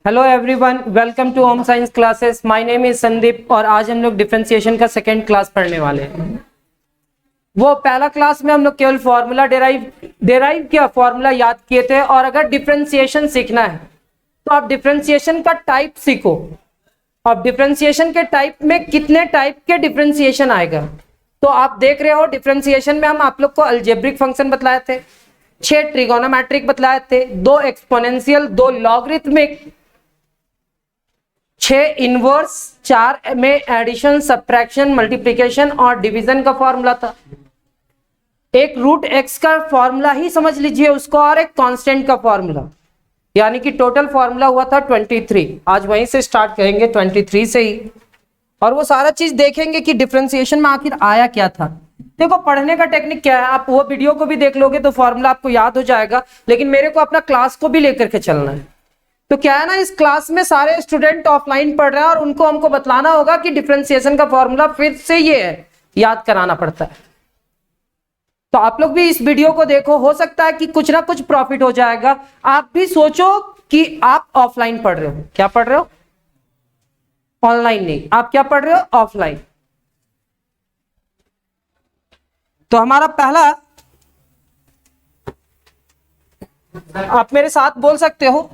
Hello everyone, welcome to home science classes. My name is Sandeep और आज हम लोग डिफरेंशिएशन का सेकंड क्लास पढ़ने वाले हैं। वो पहला क्लास में हम लोग केवल फॉर्मूला डेराइव किया, फॉर्मूला याद किए थे। और अगर डिफरेंशिएशन सीखना है तो आप डिफरेंशिएशन का टाइप सीखो। अब डिफरेंशिएशन के टाइप में कितने टाइप के डिफरेंशिएशन आएगा तो आप देख रहे हो। डिफरेंशिएशन में हम आप लोग को अलजेब्रिक फंक्शन बतलाए थे, 6 ट्रिगोनोमेट्रिक बतलाए थे, 2 एक्सपोनेंशियल, 2 लॉगरिथमिक, 6 इनवर्स, 4 में एडिशन, सब्ट्रैक्शन, मल्टीप्लिकेशन और डिवीजन का फॉर्मूला था। एक रूट एक्स का फॉर्मूला ही समझ लीजिए उसको, और एक कांस्टेंट का फॉर्मूला, यानी कि टोटल फॉर्मूला हुआ था 23। आज वहीं से स्टार्ट करेंगे 23 से ही, और वो सारा चीज देखेंगे कि डिफरेंशिएशन में आखिर आया क्या था। देखो पढ़ने का टेक्निक क्या है, आप वो वीडियो को भी देख लोगे तो फॉर्मूला आपको याद हो जाएगा, लेकिन मेरे को अपना क्लास को भी लेकर के चलना है। तो क्या है ना, इस क्लास में सारे स्टूडेंट ऑफलाइन पढ़ रहे हैं और उनको हमको बतलाना होगा कि डिफरेंशिएशन का फॉर्मूला फिर से ये है, याद कराना पड़ता है। तो आप लोग भी इस वीडियो को देखो, हो सकता है कि कुछ ना कुछ प्रॉफिट हो जाएगा। आप भी सोचो कि आप ऑफलाइन पढ़ रहे हो। क्या पढ़ रहे हो? ऑनलाइन नहीं, आप क्या पढ़ रहे हो? ऑफलाइन। तो हमारा पहला, आप मेरे साथ बोल सकते हो,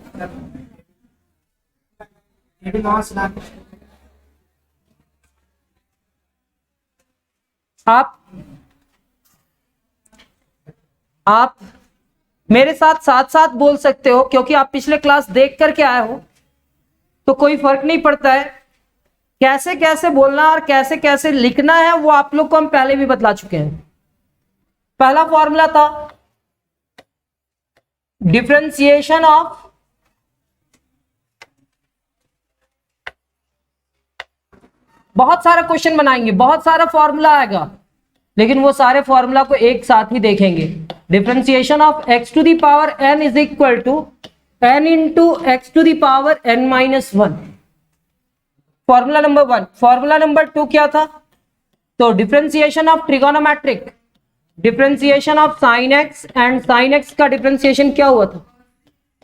आप मेरे साथ साथ साथ बोल सकते हो, क्योंकि आप पिछले क्लास देख करके आए हो तो कोई फर्क नहीं पड़ता है। कैसे कैसे बोलना और कैसे कैसे लिखना है वो आप लोग को हम पहले भी बतला चुके हैं। पहला फॉर्मूला था डिफरेंशिएशन ऑफ बहुत सारा क्वेश्चन बनाएंगे, बहुत सारा फॉर्मूला आएगा, लेकिन वो सारे फॉर्मूला को एक साथ ही देखेंगे। Differentiation of x to the power n is equal to n into x to the power n minus 1। Formula number 1। Formula number 2 क्या था? तो differentiation of trigonometric, differentiation of sine x, and sine x का differentiation क्या हुआ था?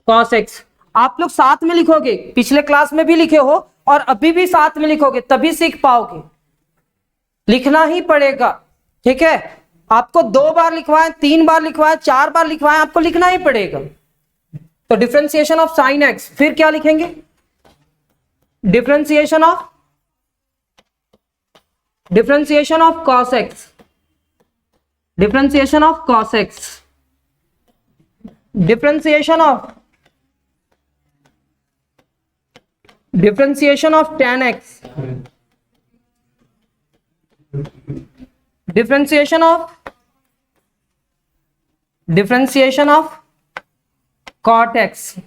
Cos x. आप लोग साथ में लिखोगे, पिछले क्लास में भी लिखे हो और अभी भी साथ में लिखोगे, तभी सीख पाओगे। लिखना ही पड़ेगा, ठीक है? आपको 2 बार लिखवाएं, 3 बार लिखवाएं, 4 बार लिखवाएं, आपको लिखना ही पड़ेगा। तो डिफरेंशिएशन ऑफ साइन एक्स, फिर क्या लिखेंगे? Differentiation of cos x, differentiation of cos x, differentiation of tan x, differentiation of cot x,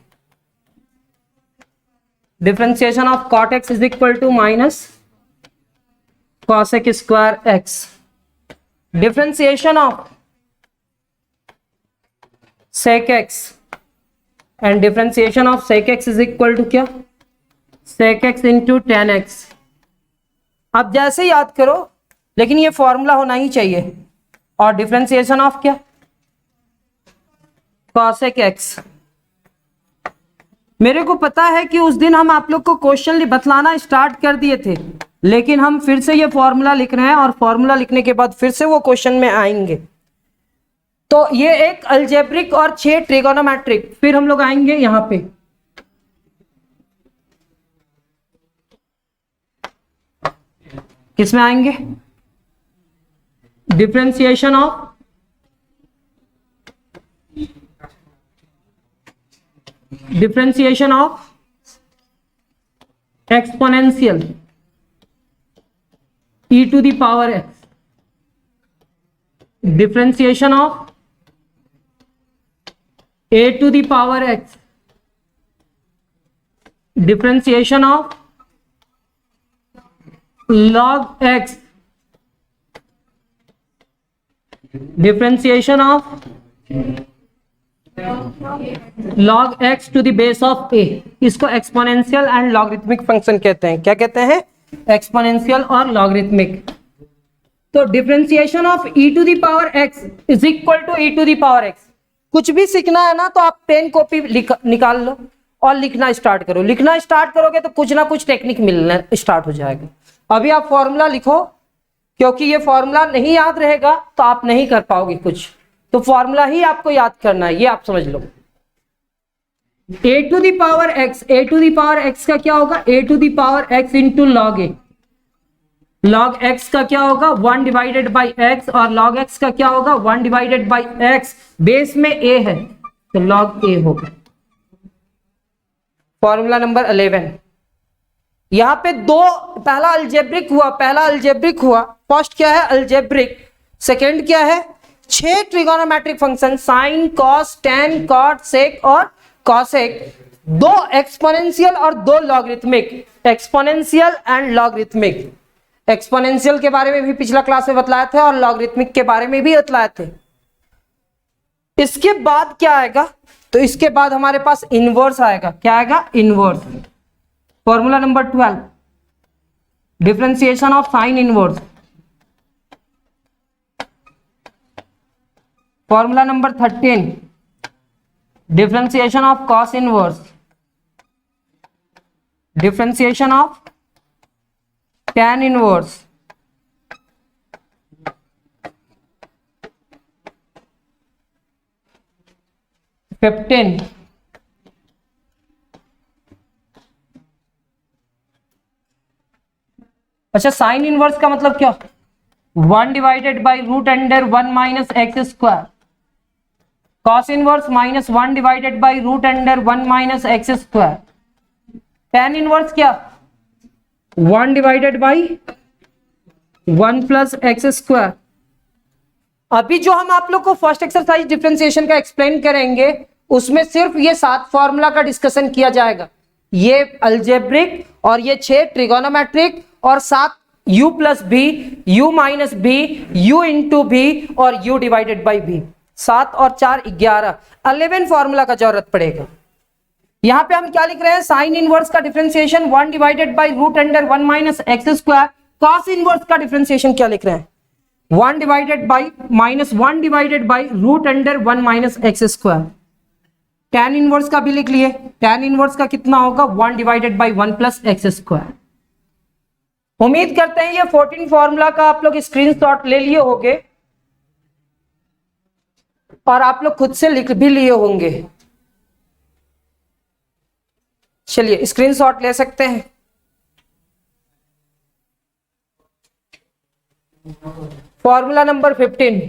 differentiation of cot x is equal to minus cosec square x, differentiation of sec x, and differentiation of sec x is equal to क्या? sec x into tan x। आप जैसे याद करो, लेकिन ये formula होना ही चाहिए। और डिफरेंशिएशन ऑफ क्या? cosec x। मेरे को पता है कि उस दिन हम आप लोग को क्वेश्चन बतलाना स्टार्ट कर दिए थे, लेकिन हम फिर से ये फॉर्मूला लिख रहे हैं और फॉर्मूला लिखने के बाद फिर से वो क्वेश्चन में आएंगे। तो ये एक अलजेब्रिक और 6 ट्रिगोनोमेट्रिक, फिर हम लोग आएंगे यहां पे किसमें आएंगे? Differentiation of exponential e to the power x, differentiation of a to the power x, differentiation of log x, differentiation of log x to the base of a। इसको एक्सपोनेंशियल एंड लॉगरिथमिक फंक्शन कहते हैं। क्या कहते हैं? Exponential और logarithmic. तो differentiation of e to the power x is equal to e to the power x। कुछ भी सीखना है ना तो आप पेन कॉपी निकाल लो और लिखना स्टार्ट करो। लिखना स्टार्ट करोगे तो कुछ ना कुछ टेक्निक मिलना स्टार्ट हो जाएगा। अभी आप फॉर्मूला लिखो, क्योंकि ये फॉर्मूला नहीं याद रहेगा तो आप नहीं कर पाओगे कुछ, तो फॉर्मूला ही आपको याद करना है, ये आप समझ लो। a to the power x, a to the power x का क्या होगा, a to the power x into log a. Log x का क्या होगा 1 डिवाइडेड बाई x, और लॉग x का क्या होगा 1 डिवाइडेड बाई x, बेस में a है तो लॉग a होगा। Formula number 11। यहां पे दो, पहला अलजेब्रिक हुआ, फर्स्ट क्या है अलजेब्रिक, सेकंड क्या है 6 trigonometric function sine, cos, tan, cot, sec और कॉसेक, 2 एक्सपोनेंशियल और 2 logarithmic, exponential and logarithmic. Exponential के बारे में भी पिछला क्लास में बतलाए थे और लॉगरिथमिक के बारे में भी बतलाए थे। इसके बाद क्या आएगा, तो इसके बाद हमारे पास इनवर्स आएगा। क्या आएगा, inverse. Formula number 12, differentiation of sine inverse. Formula number 13, differentiation of cos inverse. Differentiation of tan inverse. Fifteen, अच्छा साइन इनवर्स का मतलब क्या, 1 divided by root under 1 minus x square. Cos inverse minus 1 divided by root under 1 minus x square. tan inverse क्या 1 divided by 1 plus x square. अभी जो हम आप लोग को फर्स्ट एक्सरसाइज डिफरेंशिएशन का एक्सप्लेन करेंगे उसमें सिर्फ ये 7 फॉर्मूला का डिस्कशन किया जाएगा, ये अलजेब्रिक और ये 6 ट्रिगोनोमेट्रिक और 7 u plus v, u minus v, u into v और u डिवाइडेड बाई बी। 7 और 4 11, 11 फॉर्मूला का जरूरत पड़ेगा। यहां पे हम क्या लिख रहे हैं, साइन इनवर्स का differentiation 1 divided by root under 1 minus x square. Cos inverse का डिफरेंशिएशन क्या लिख रहे हैं, 1 divided by minus 1 divided by root under 1 minus x square. tan inverse का भी लिख लिए, tan इनवर्स का कितना होगा 1 divided by 1 plus x square. उम्मीद करते हैं ये 14 फॉर्मूला का आप लोग स्क्रीनशॉट ले लिए होंगे और आप लोग खुद से लिख भी लिए होंगे। चलिए स्क्रीनशॉट ले सकते हैं। फॉर्मूला नंबर 15,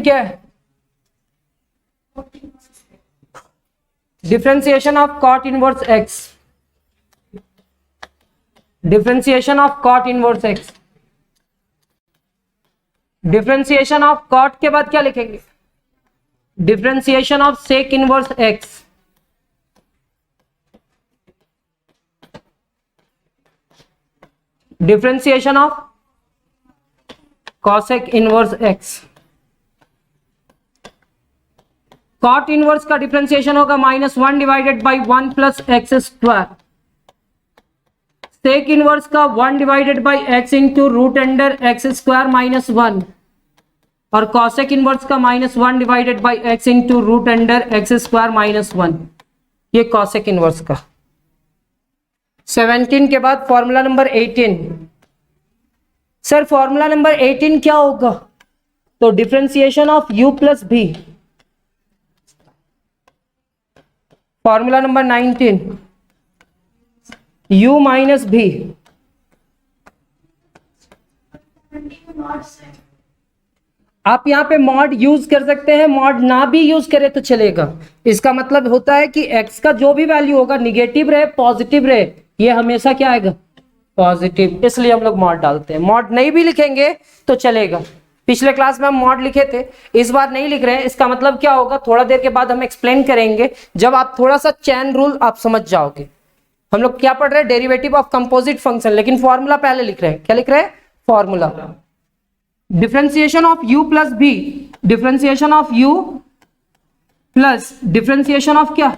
क्या है, differentiation of cot inverse x. Differentiation of cot inverse x. Differentiation of cot के बाद क्या लिखेंगे, differentiation of sec inverse x. Differentiation of cosec inverse x. Cot inverse का डिफरेंशिएशन होगा -1 divided by 1 plus x square. Sec inverse का 1 divided by x into root under x square minus 1, और cosec inverse का -1 divided by x into root under x square minus 1। ये cosec inverse का। 17 के बाद formula number 18। Sir formula number 18 क्या होगा, तो differentiation of u plus v. Formula number 19, u minus v. आप यहां पे मॉड यूज कर सकते हैं, मॉड ना भी यूज करें तो चलेगा। इसका मतलब होता है कि x का जो भी वैल्यू होगा, निगेटिव रहे पॉजिटिव रहे, ये हमेशा क्या आएगा पॉजिटिव, इसलिए हम लोग मॉड डालते हैं। मॉड नहीं भी लिखेंगे तो चलेगा। पिछले क्लास में हम मॉड लिखे थे, इस बार नहीं लिख रहे हैं। इसका मतलब क्या होगा, थोड़ा देर के बाद हम एक्सप्लेन करेंगे, जब आप थोड़ा सा चैन रूल आप समझ जाओगे। हम लोग क्या पढ़ रहे हैं, डेरिवेटिव ऑफ कंपोजिट फंक्शन, लेकिन फॉर्मूला पहले लिख रहे हैं। क्या लिख रहे हैं, formula. Differentiation of u plus v, differentiation of u plus differentiation of क्या,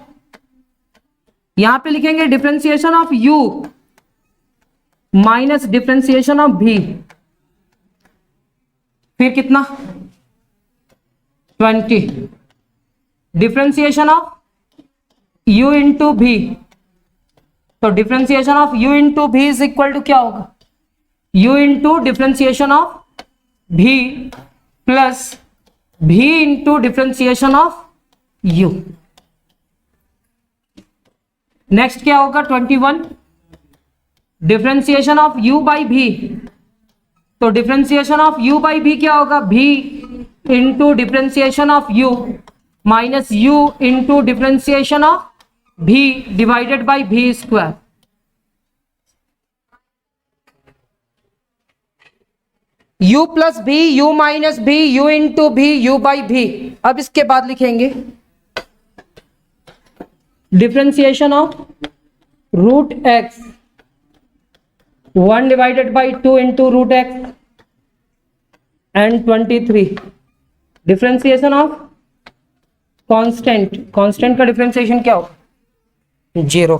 यहां पे लिखेंगे differentiation of u minus differentiation of v। फिर कितना 20 डिफरेंशिएशन ऑफ u इंटू भी, तो डिफरेंशिएशन ऑफ u इंटू भी इज इक्वल टू क्या होगा, u इंटू डिफरेंशिएशन ऑफ भी प्लस भी into differentiation of u। Next क्या होगा 21 डिफरेंशिएशन ऑफ u बाई भी, तो डिफरेंशिएशन ऑफ u बाई भी क्या होगा, v into differentiation of u minus u into differentiation of v divided by v square. u plus v, u minus v, u into v, u by v. अब इसके बाद लिखेंगे differentiation of root x 1 divided by 2 into root x and 23 differentiation of constant, constant का differentiation क्या हो, 0।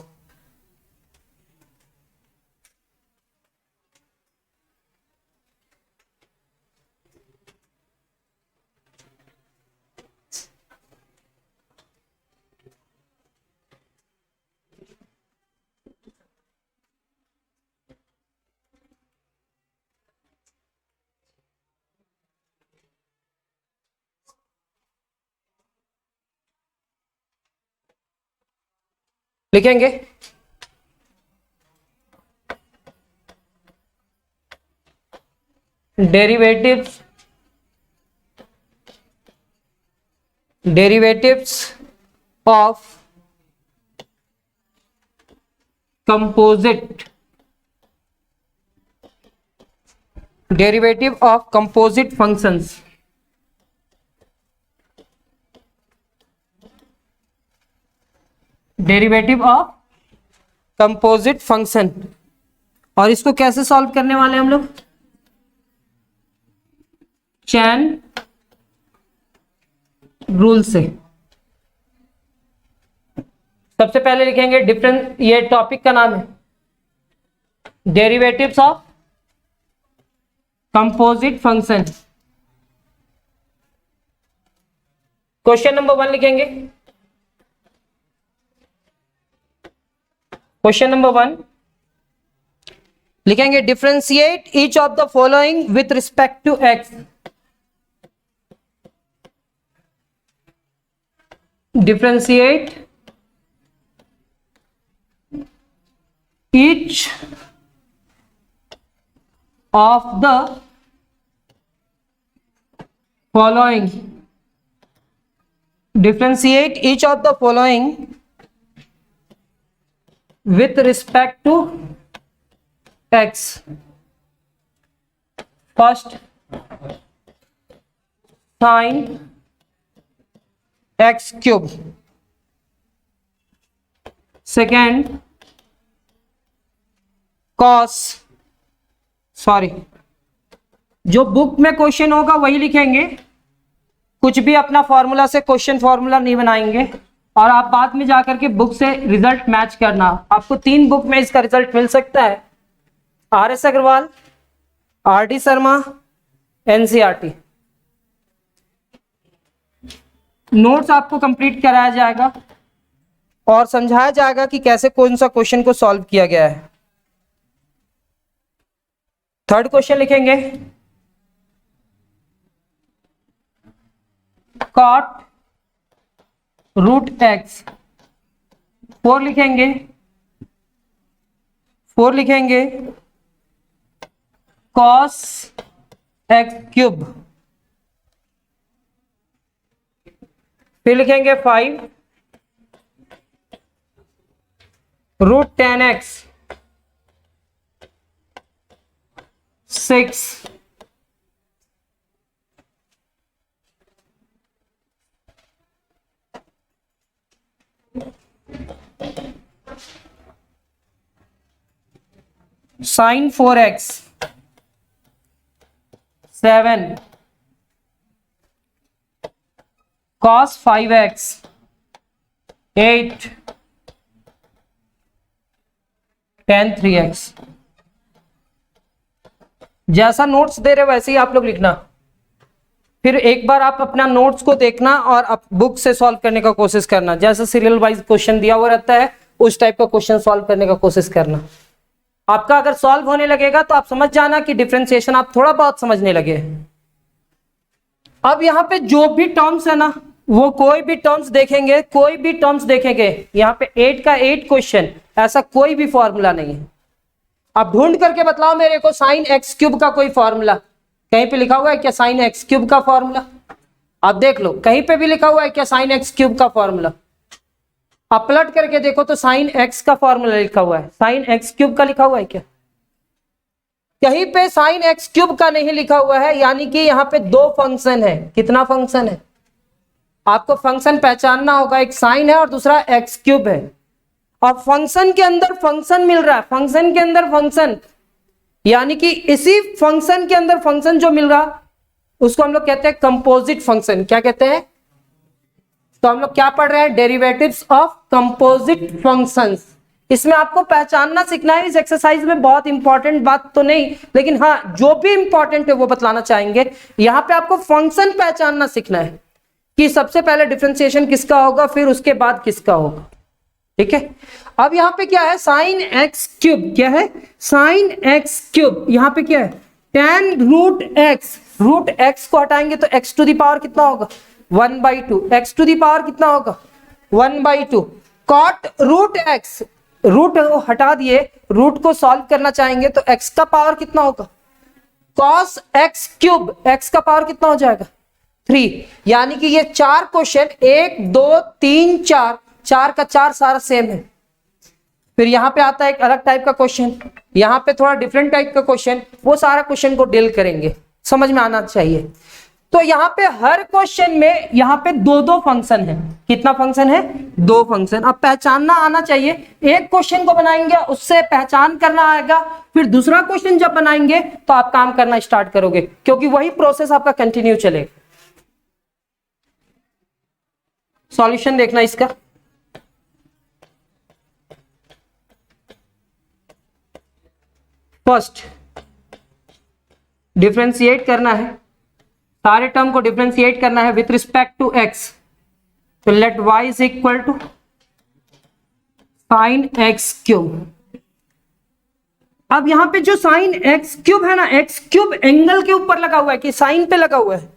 लिखेंगे derivatives of composite, derivative of composite functions. Derivative of composite function, और इसको कैसे सॉल्व करने वाले हैं हम लोग, चैन रूल से। सबसे पहले लिखेंगे डिफरेंस, ये टॉपिक का नाम है derivatives of composite function. Question number 1 लिखेंगे, क्वेश्चन नंबर 1 लिखेंगे differentiate each of the following with respect to x. Differentiate each of the following, differentiate each of the following with respect to x। first sin x cube, second cos, sorry जो book में question होगा वही लिखेंगे, कुछ भी अपना formula से question formula नहीं बनाएंगे, और आप बाद में जाकर के बुक से रिजल्ट मैच करना। आपको 3 बुक में इसका रिजल्ट मिल सकता है, RS Agarwal, RD Sharma, NCERT। Notes आपको कंप्लीट कराया जाएगा और समझाया जाएगा कि कैसे कौन सा क्वेश्चन को सॉल्व किया गया है। थर्ड क्वेश्चन लिखेंगे cot रूट एक्स, 4 लिखेंगे cos x क्यूब, फिर लिखेंगे 5 root 10x, 6 sin 4x, 7 cos 5x, 8 tan 3x। जैसा नोट्स दे रहे वैसे ही आप लोग लिखना। फिर एक बार आप अपना नोट्स को देखना और आप बुक से सॉल्व करने का कोशिश करना, जैसे सीरियल वाइज क्वेश्चन दिया हुआ रहता है उस टाइप का क्वेश्चन सॉल्व करने का कोशिश करना। आपका अगर सॉल्व होने लगेगा तो आप समझ जाना कि डिफरेंशिएशन आप थोड़ा बहुत समझने लगे। अब यहाँ पे जो भी टर्म्स है ना, वो कोई भी टर्म्स देखेंगे, कोई भी टर्म्स देखेंगे, यहाँ पे 8 का 8 क्वेश्चन, ऐसा कोई भी फॉर्मूला नहीं है। आप ढूंढ करके बताओ मेरे को साइन एक्स क्यूब का कोई फॉर्मूला, कहीं पे लिखा हुआ है क्या साइन एक्स क्यूब का फॉर्मूला? आप देख लो, कहीं पे भी लिखा हुआ है क्या साइन एक्स क्यूब का फॉर्मूला? आप पलट करके देखो तो साइन एक्स का फॉर्मूला लिखा हुआ है, साइन एक्स क्यूब का लिखा हुआ है क्या? कहीं पे साइन एक्स क्यूब का नहीं लिखा हुआ है, यानी कि यहाँ पे दो फंक्शन है। कितना फंक्शन है? आपको फंक्शन पहचानना होगा, एक साइन है और दूसरा एक्स क्यूब है, और फंक्शन के अंदर फंक्शन मिल रहा है, फंक्शन के अंदर फंक्शन, यानी कि इसी फंक्शन के अंदर फंक्शन जो मिल रहा उसको हम लोग कहते हैं कंपोजिट फंक्शन। क्या कहते हैं? तो हम लोग क्या पढ़ रहे हैं? Derivatives of composite functions. इसमें आपको पहचानना सीखना है। इस एक्सरसाइज में बहुत इंपॉर्टेंट बात तो नहीं, लेकिन हाँ जो भी इंपॉर्टेंट है वो बतलाना चाहेंगे। यहां पे आपको फंक्शन पहचानना सीखना है कि सबसे पहले डिफरेंशिएशन किसका होगा, फिर उसके बाद किसका होगा। ठीक है, अब यहां पे क्या है? Sine x cube. क्या है? Sine x cube. यहां पे क्या है? tan root x. Root x को हटाएंगे तो एक्स टू द पावर कितना होगा? 1/2। एक्स टू द पावर कितना होगा? 1/2। कॉट रूट एक्स, रूट हटा दिए, रूट को सॉल्व करना चाहेंगे तो एक्स का पावर कितना होगा? Cos X cube. एक्स का पावर कितना हो जाएगा? 3। यानी कि ये चार क्वेश्चन, 1 2 3 4, 4 का 4 सारा सेम है। फिर यहां पे आता है एक अलग टाइप का क्वेश्चन, यहां पे थोड़ा डिफरेंट टाइप का क्वेश्चन, वो सारा क्वेश्चन को डील करेंगे, समझ में आना चाहिए। तो यहाँ पे हर क्वेश्चन में यहाँ पे दो दो फंक्शन है। कितना फंक्शन है? दो फंक्शन। अब पहचानना आना चाहिए। एक क्वेश्चन को बनाएंगे उससे पहचान करना आएगा, फिर दूसरा क्वेश्चन जब बनाएंगे तो आप काम करना स्टार्ट करोगे, क्योंकि वही प्रोसेस आपका कंटिन्यू चलेगा। सॉल्यूशन देखना इसका। फर्स्ट डिफरेंशिएट करना है, सारे टर्म को डिफरेंशिएट करना है विथ रिस्पेक्ट टू एक्स। तो let y is equal to sine x cube. अब यहां पे जो साइन एक्स क्यूब है ना, एक्स क्यूब एंगल के ऊपर लगा हुआ है कि साइन पे लगा हुआ है?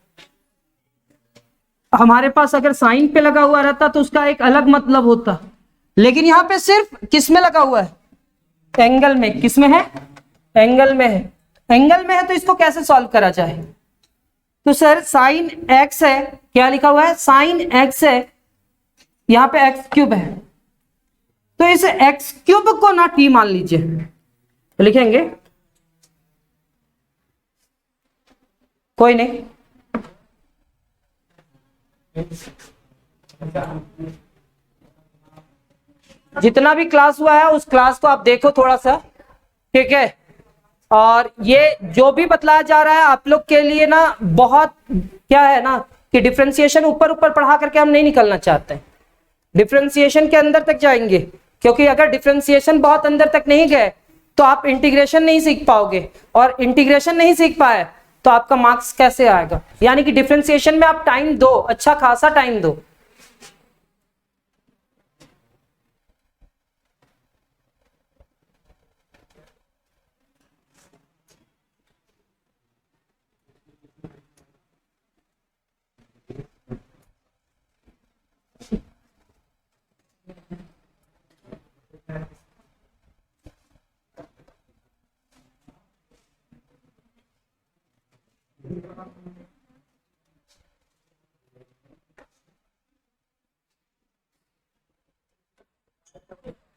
हमारे पास अगर साइन पे लगा हुआ रहता तो उसका एक अलग मतलब होता, लेकिन यहां पे सिर्फ किस में लगा हुआ है? एंगल में। किस में है? एंगल में है। एंगल में है तो इसको कैसे सॉल्व करा जाए? तो सर साइन एक्स है, क्या लिखा हुआ है? साइन एक्स है, यहां पे एक्स क्यूब है, तो इस एक्स क्यूब को ना टी मान लीजिए, तो लिखेंगे कोई नहीं। जितना भी क्लास हुआ है उस क्लास को आप देखो थोड़ा सा, ठीक है? और ये जो भी बतलाया जा रहा है आप लोग के लिए ना बहुत क्या है ना कि डिफरेंशिएशन ऊपर ऊपर पढ़ा करके हम नहीं निकलना चाहते हैं, डिफरेंशिएशन के अंदर तक जाएंगे, क्योंकि अगर डिफरेंशिएशन बहुत अंदर तक नहीं गए तो आप इंटीग्रेशन नहीं सीख पाओगे, और इंटीग्रेशन नहीं सीख पाए तो आपका मार्क्स कैसे आएगा? यानी कि डिफरेंशिएशन में आप टाइम दो, अच्छा खासा टाइम दो।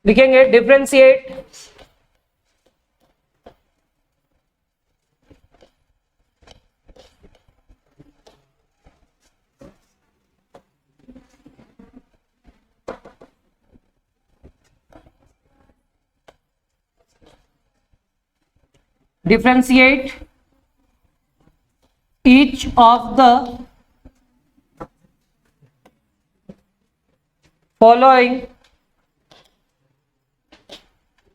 लिखेंगे differentiate each of the following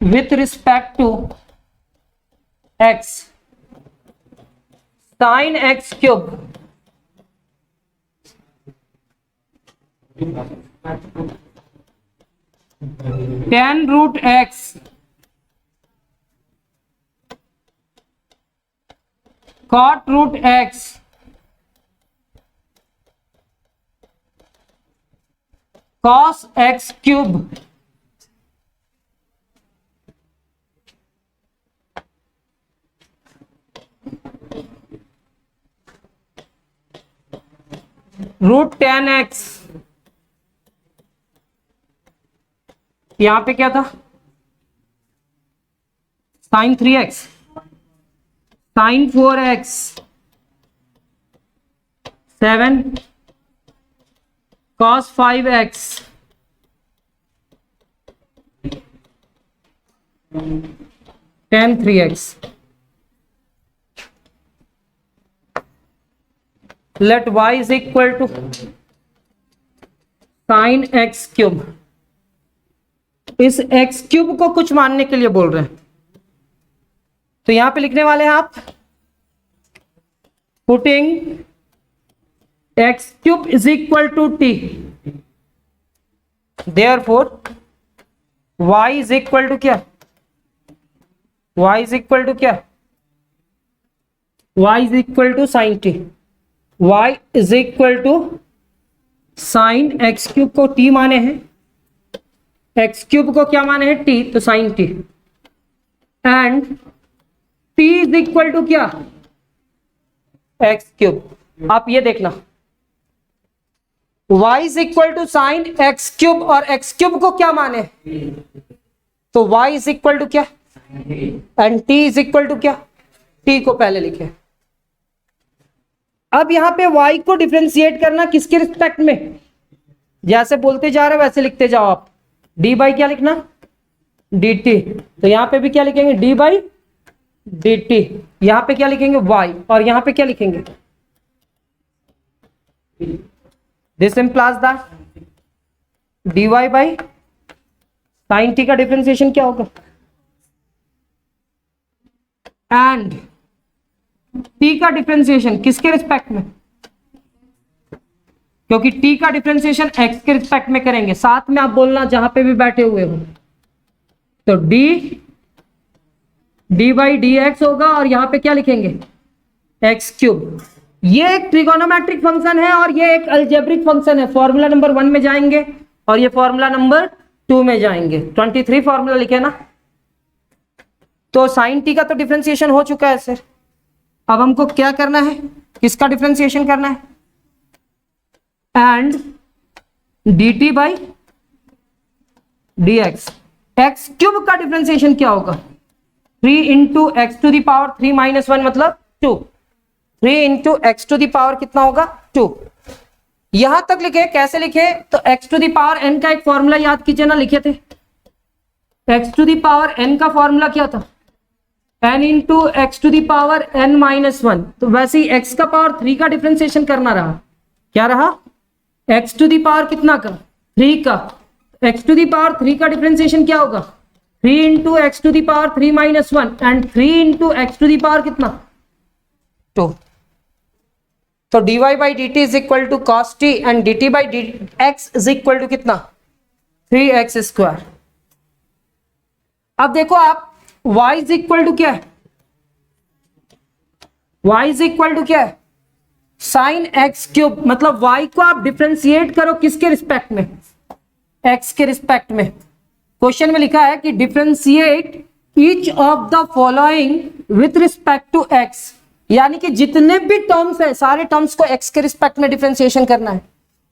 with respect to x, sin x cube tan root x cot root x cos x cube root tan x, यहां पे क्या था sin 3x sin 4x 7 cos 5x tan 3x. Let y is equal to sin x cube. इस x cube को कुछ मानने के लिए बोल रहे हैं, तो यहां पे लिखने वाले हैं आप putting x cube is equal to t, therefore y is equal to क्या, y इज इक्वल टू क्या, y is equal to sine t. y is equal to sine x cube को t माने हैं, x क्यूब को क्या माने हैं t, तो sine t, and t is equal to क्या, x क्यूब. आप ये देखना y is equal to sine x cube और x क्यूब को क्या माने, तो y इज इक्वल टू क्या and t is equal to क्या, t को पहले लिखे. अब यहां पे y को डिफरेंशिएट करना किसके रिस्पेक्ट में, जैसे बोलते जा रहे वैसे लिखते जाओ आप. d बाई क्या लिखना dt, तो यहां पे भी क्या लिखेंगे d बाई dt, यहां पे क्या लिखेंगे y, और यहां पे क्या लिखेंगे, this implies that dy by sine t का डिफरेंशिएशन क्या होगा, एंड t का डिफरेंशिएशन किसके रिस्पेक्ट में, क्योंकि t का डिफरेंशिएशन x के रिस्पेक्ट में करेंगे. साथ में आप बोलना जहां पे भी बैठे हुए हो, तो d बाई डी एक्स होगा, और यहां पे क्या लिखेंगे x क्यूब. ये एक ट्रिगोनोमेट्रिक फंक्शन है और ये एक अलजेब्रिक फंक्शन है. फॉर्मूला नंबर 1 में जाएंगे और ये फॉर्मूला नंबर 2 में जाएंगे. 23 फॉर्मूला लिखे ना, तो साइन t का तो डिफरेंशिएशन हो चुका है सर. अब हमको क्या करना है, किसका डिफरेंशिएशन करना है, एंड dt बाई डी एक्स. एक्स क्यूब का डिफरेंशिएशन क्या होगा, 3 into x to the power 3 minus 1 मतलब 2, 3 into x to the power कितना होगा 2. यहां तक लिखे, कैसे लिखे, तो x to the power n का एक फॉर्मूला याद कीजिए ना, लिखे थे x to the power n का फॉर्मूला क्या था, n into x to the power n minus 1. तो वैसे ही x का पावर 3 का डिफरेंशिएशन करना रहा, क्या रहा, x टू दी पावर कितना का 3 का, x टू दी पावर 3 का डिफरेंशिएशन क्या होगा, 3 into x to the power 3 minus 1 and 3 into x to the power कितना 2. तो dy by dt is equal to cos t and dt by dx is equal to कितना 3x square. अब देखो आप y is equal to क्या है, y is equal to क्या है साइन x क्यूब. मतलब y को आप डिफरेंशिएट करो किसके रिस्पेक्ट में, x के रिस्पेक्ट में. क्वेश्चन में लिखा है कि differentiate each of the following with respect to x, यानी कि जितने भी टर्म्स है सारे टर्म्स को x के रिस्पेक्ट में डिफरेंशिएशन करना है.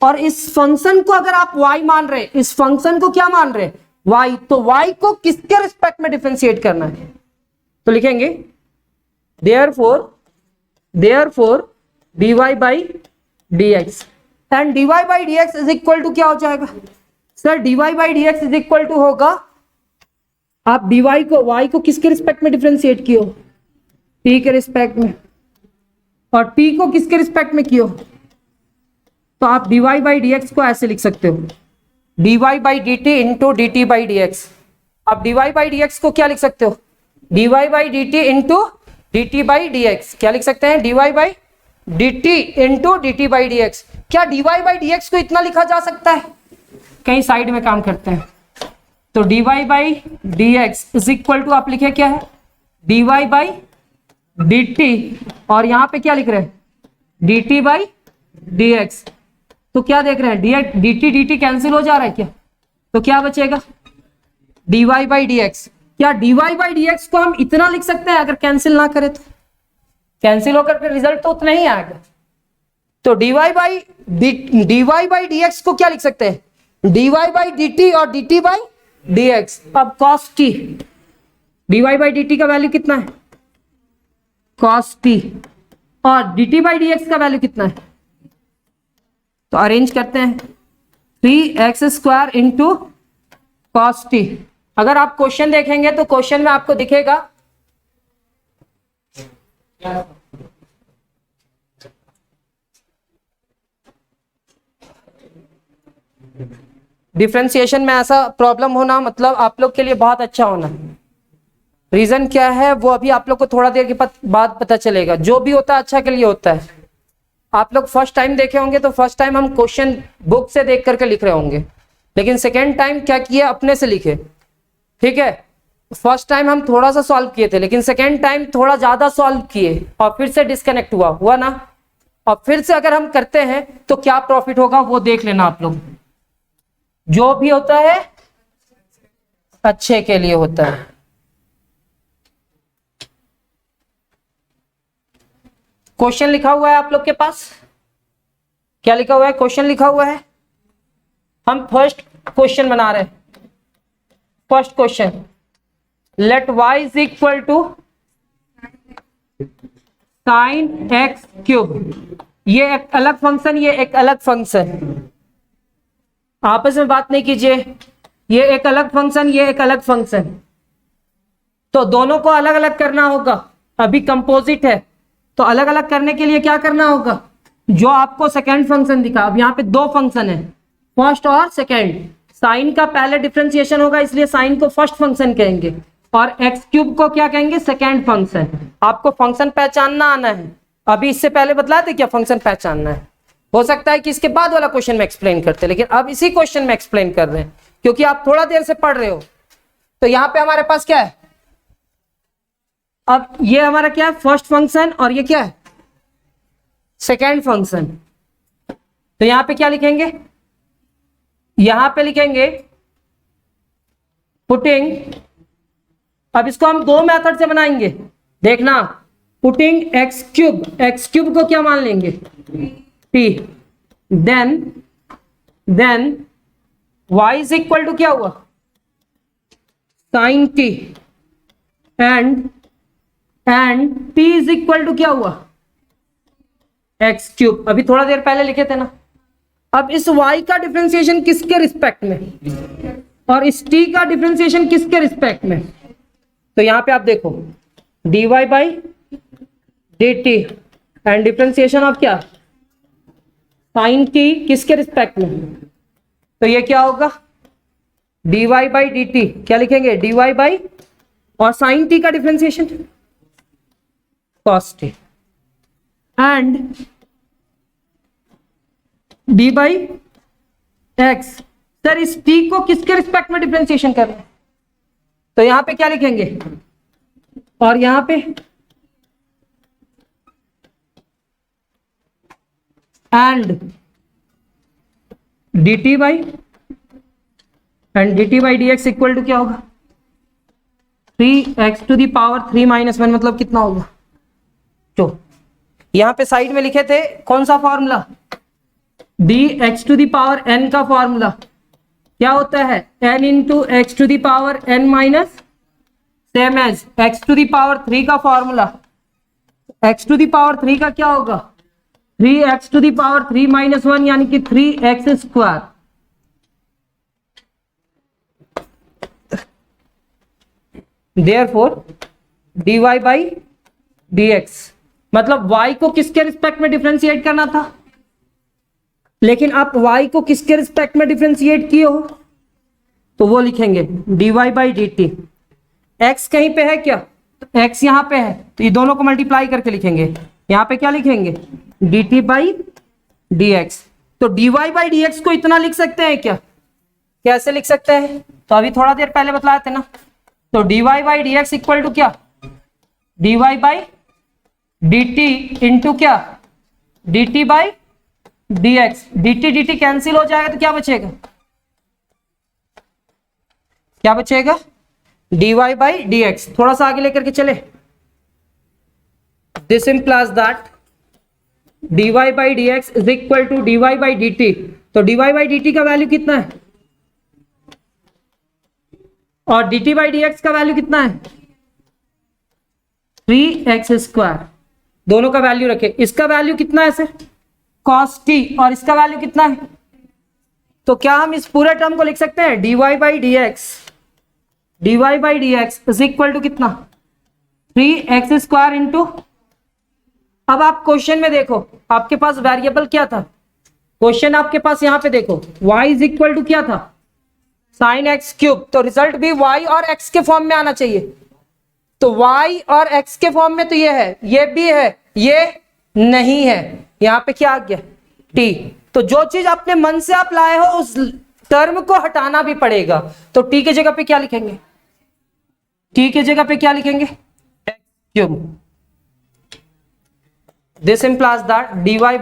और इस फंक्शन को अगर आप y मान रहे, इस फंक्शन को क्या मान रहे y, तो y को किसके रिस्पेक्ट में डिफरेंशिएट करना है, तो लिखेंगे therefore dy by dx, and dy by dx is equal to क्या हो जाएगा sir, dy by dx is equal to होगा, आप dy को y को किसके रिस्पेक्ट में डिफरेंशिएट कियो, t के रिस्पेक्ट में, और t को किसके रिस्पेक्ट में कियो, तो आप dy बाई dx को ऐसे लिख सकते हो dy by dt into dt by dx. आप dy बाई dx को क्या लिख सकते हो, dy by dt into dt by dx. क्या लिख सकते हैं, dy by D T into D T by D x. क्या d Y by D x को इतना लिखा जा सकता है? कहीं साइड में काम करते हैं। तो d Y by D x is equal to, आप लिखे क्या है, d Y by D t, और यहां पे क्या लिख रहे हैं, d T by D x. तो क्या देख रहे हैं, डी टी कैंसिल हो जा रहा है क्या? तो क्या बचेगा, d Y by D x. क्या d Y by D x को हम इतना लिख सकते हैं? अगर कैंसिल ना करें तो कैंसिल होकर फिर रिजल्ट तो उतना ही आएगा। तो d Y by D x को क्या लिख सकते हैं, d Y by D t और D T by D x. अब cos t, d Y by D T का वैल्यू कितना है, कॉस टी, और D T by D x का वैल्यू कितना है? तो अरेंज करते हैं, 3x square into cos T. अगर आप क्वेश्चन देखेंगे तो क्वेश्चन में आपको दिखेगा डिफरेंशिएशन में ऐसा प्रॉब्लम होना मतलब आप लोग के लिए बहुत अच्छा होना। रीजन क्या है वो अभी आप लोग को थोड़ा देर के बाद पता चलेगा। जो भी होता है अच्छा के लिए होता है। आप लोग फर्स्ट टाइम देखे होंगे तो फर्स्ट टाइम हम क्वेश्चन बुक से देख करके लिख रहे होंगे, लेकिन सेकेंड टाइम क्या किए, अपने से लिखे। ठीक है, फर्स्ट टाइम हम थोड़ा सा सॉल्व किए थे, लेकिन सेकेंड टाइम थोड़ा ज्यादा सॉल्व किए और फिर से डिस्कनेक्ट हुआ ना। और फिर से अगर हम करते हैं तो क्या प्रॉफिट होगा वो देख लेना आप लोग। जो भी होता है अच्छे के लिए होता है। क्वेश्चन लिखा हुआ है आप लोग के पास, क्या लिखा हुआ है, क्वेश्चन लिखा हुआ है। हम फर्स्ट क्वेश्चन बना रहे हैं। First question, let y is equal to sine x cube. ये एक अलग फंक्शन, ये एक अलग फंक्शन, आपस में बात नहीं कीजिए। ये एक अलग फंक्शन, ये एक अलग फंक्शन, तो दोनों को अलग अलग करना होगा। अभी कंपोजिट है तो अलग अलग करने के लिए क्या करना होगा, जो आपको सेकेंड फंक्शन दिखा। अब यहाँ पे दो फंक्शन है, फर्स्ट और सेकेंड। साइन का पहले डिफरेंशिएशन होगा इसलिए साइन को फर्स्ट फंक्शन कहेंगे, और एक्स क्यूब को क्या कहेंगे, सेकेंड फंक्शन। आपको फंक्शन पहचानना आना है। अभी इससे पहले बतलाए थे क्या फंक्शन पहचानना है। हो सकता है कि इसके बाद वाला क्वेश्चन में एक्सप्लेन करते, लेकिन अब इसी क्वेश्चन में एक्सप्लेन कर रहे हैं क्योंकि आप थोड़ा देर से पढ़ रहे हो। तो यहाँ पे हमारे पास क्या है, अब ये हमारा क्या है, फर्स्ट फंक्शन, और ये क्या है, सेकेंड फंक्शन। तो यहां पे क्या लिखेंगे, यहां पे लिखेंगे पुटिंग। अब इसको हम दो मेथड से बनाएंगे, देखना। पुटिंग एक्स क्यूब को क्या मान लेंगे, t. Then y is equal to क्या हुआ, sine t, and t is equal to क्या हुआ, एक्स क्यूब। अभी थोड़ा देर पहले लिखे थे ना। अब इस y का डिफरेंशिएशन किसके रिस्पेक्ट में, और इस t का डिफरेंशिएशन किसके रिस्पेक्ट में। तो यहां पे आप देखो, dy by dt and differentiation of क्या, साइन t किसके रिस्पेक्ट में। तो ये क्या होगा, dy बाई dt, क्या लिखेंगे, dy बाई, और साइन t का differentiation cos t, and d by x. Sir इस t को किसके रिस्पेक्ट में डिफरेंशिएशन करना है, तो यहां पे क्या लिखेंगे, और यहां पे and dt by, and dt by dx equal to क्या होगा, 3x to the power 3 minus 1, मतलब कितना होगा। तो यहां पे साइड में लिखे थे कौन सा फॉर्मूला, dx to the power n का फॉर्मूला क्या होता है, n into x to the power n minus, same as x to the power 3 का formula. x to the power 3 का क्या होगा, 3x to the power 3 minus 1, यानी कि 3x square. Therefore dy by dx, मतलब y को किसके respect में डिफरेंशिएट करना था, लेकिन आप y को किसके रिस्पेक्ट में डिफरेंशिएट किए हो, तो वो लिखेंगे dy बाई dt। x कहीं पे है क्या, तो x यहां पे है, तो ये दोनों को मल्टीप्लाई करके लिखेंगे, यहाँ पे क्या लिखेंगे, dt बाई dx। तो dy बाई dx को इतना लिख सकते हैं क्या, कैसे लिख सकते हैं, तो अभी थोड़ा देर पहले बतलाए थे ना। तो dy by dx equal to क्या, dy बाई dt इंटू क्या, dt by dx। dt cancel हो जाएगा तो क्या बचेगा, क्या बचेगा, dy बाई dx। थोड़ा सा आगे लेकर के चले, this implies that dy by dx is equal to dy by dt। तो dy बाई dt का वैल्यू कितना है और dt बाई dx का वैल्यू कितना है, 3x²। दोनों का वैल्यू रखे, इसका वैल्यू कितना है सर, cos t, और इसका वैल्यू कितना है। तो क्या हम इस पूरे टर्म को लिख सकते हैं, dy by dx is equal to कितना, 3x² इंटू। अब आप क्वेश्चन में देखो, आपके पास वेरिएबल क्या था, क्वेश्चन आपके पास यहां पे देखो y इज इक्वल टू क्या था, sin x³। तो रिजल्ट भी y और x के फॉर्म में आना चाहिए। तो y और x के फॉर्म में तो ये है, ये भी है, ये नहीं है, यहां पे क्या आ गया, t। तो जो चीज अपने मन से आप लाए हो उस टर्म को हटाना भी पड़ेगा। तो t के जगह पे क्या लिखेंगे, t के जगह पे क्या लिखेंगे, x³। This implies that dy by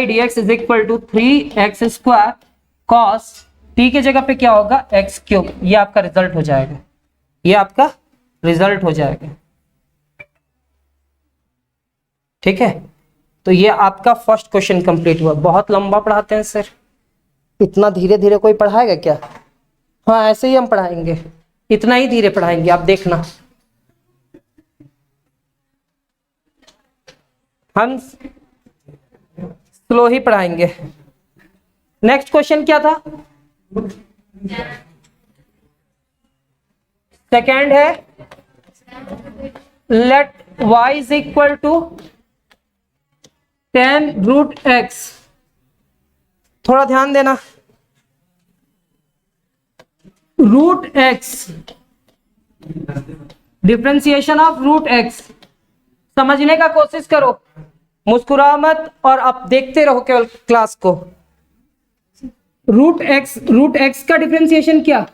dx is equal to 3x² cos t के जगह पे क्या होगा, x³। ये आपका रिजल्ट हो जाएगा, ये आपका रिजल्ट हो जाएगा, ठीक है। तो ये आपका फर्स्ट क्वेश्चन कंप्लीट हुआ। बहुत लंबा पढ़ाते हैं सर, इतना धीरे धीरे कोई पढ़ाएगा क्या, हाँ ऐसे ही हम पढ़ाएंगे, इतना ही धीरे पढ़ाएंगे, आप देखना। हम स्लो ही पढ़ाएंगे। नेक्स्ट क्वेश्चन क्या था, सेकेंड है, let y is equal to 10√x। थोड़ा ध्यान देना, √x, डिफरेंशिएशन ऑफ √x समझने का कोशिश करो, मुस्कुराओ मत और आप देखते रहो केवल क्लास को। √x का डिफरेंशिएशन क्या,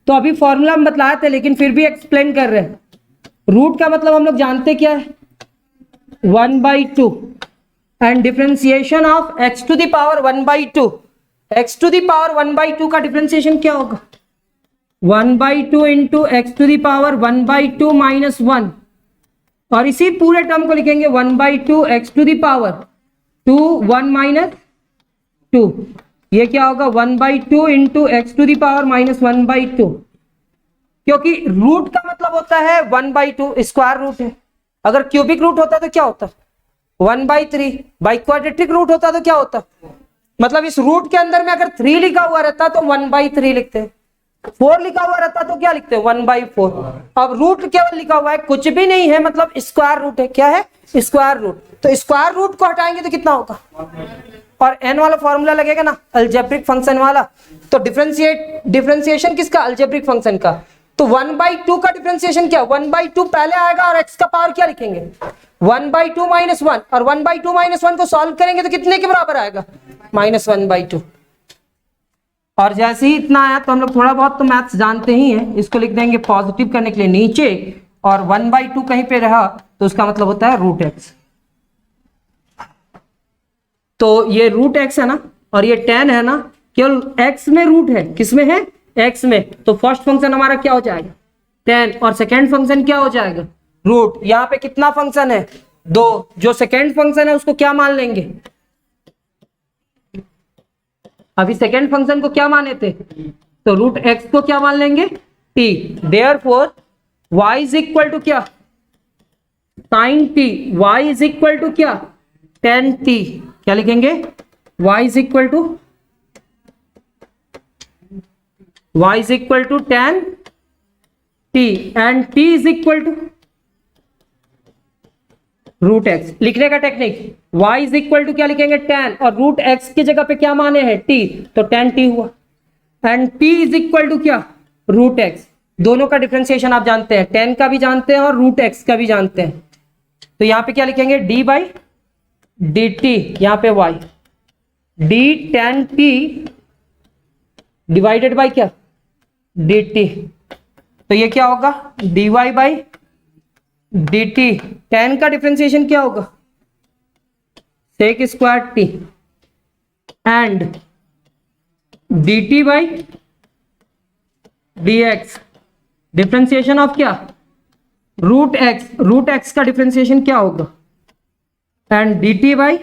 तो अभी फॉर्मूला हम बतलाए थे लेकिन फिर भी एक्सप्लेन कर रहे हैं। रूट का मतलब हम लोग जानते क्या है, 1/2 and differentiation of x to the power 1/2। x to the power 1/2 का डिफरेंशिएशन क्या होगा, 1/2 into x to the power 1/2 minus 1। और इसी पूरे टर्म को लिखेंगे 1/2 x to the power 2 1 minus 2। ये क्या होगा, 1/2 into x to the power minus 1/2। क्योंकि रूट का मतलब होता है 1/2, स्क्वायर रूट है। अगर क्यूबिक रूट होता तो क्या होता, 1/3। बाई क्वाड्रेटिक रूट होता तो क्या होता, मतलब इस रूट के अंदर में अगर 3 लिखा हुआ रहता तो 1/3 लिखते हैं, 4 लिखा हुआ रहता तो क्या लिखते हैं, 1/4। अब रूट केवल लिखा हुआ है, कुछ भी नहीं है, मतलब स्क्वायर रूट है। क्या है, स्क्वायर रूट। तो स्क्वायर रूट को हटाएंगे तो कितना होगा, और n वाला फॉर्मूला लगेगा ना, अलजेब्रिक फंक्शन वाला। तो डिफरेंशिएशन किसका, अलजेब्रिक फंक्शन का। तो 1/2 का डिफरेंशिएशन क्या, 1/2 पहले आएगा और x का पावर क्या लिखेंगे, 1/2 माइनस 1। और 1/2 माइनस 1 को सॉल्व करेंगे तो कितने के बराबर आएगा, -1/2। और जैसे ही इतना आया तो हम लोग थोड़ा बहुत तो मैथ्स जानते ही हैं, इसको लिख देंगे पॉजिटिव करने के लिए नीचे, और 1/2 कहीं पे रहा तो उसका मतलब होता है √x। तो ये √x है ना, और ये 10 है ना, केवल x में रूट है, किसमें है, x में। तो फर्स्ट फंक्शन हमारा क्या हो जाएगा, 10, और सेकेंड फंक्शन क्या हो जाएगा, रूट। यहाँ पे कितना फंक्शन है, 2। जो सेकेंड फंक्शन है उसको क्या मान लेंगे, अभी सेकेंड फंक्शन को क्या माने थे, तो √x को क्या मान लेंगे, t। Therefore y is equal to क्या, sin t। y is equal to क्या, 10t। क्या लिखेंगे, y is equal to 10t and t is equal to √x। लिखने का technique, y is equal to क्या लिखेंगे, 10, और √x की जगह पे क्या माने हैं, t। तो 10t हुआ, and t is equal to क्या, √x। दोनों का डिफरेंशिएशन आप जानते हैं, 10 का भी जानते हैं और √x का भी जानते हैं। तो यहां पे क्या लिखेंगे, डी बाई डी टी, यहां पे Y, D ten T divided by क्या, डी टी। तो ये क्या होगा, D Y by D T. Ten का डिफ्रेंसिएशन क्या होगा, sec square T, and D T by D X, differentiation of क्या, रूट एक्स। रूट एक्स का डिफ्रेंसिएशन क्या होगा, and D T by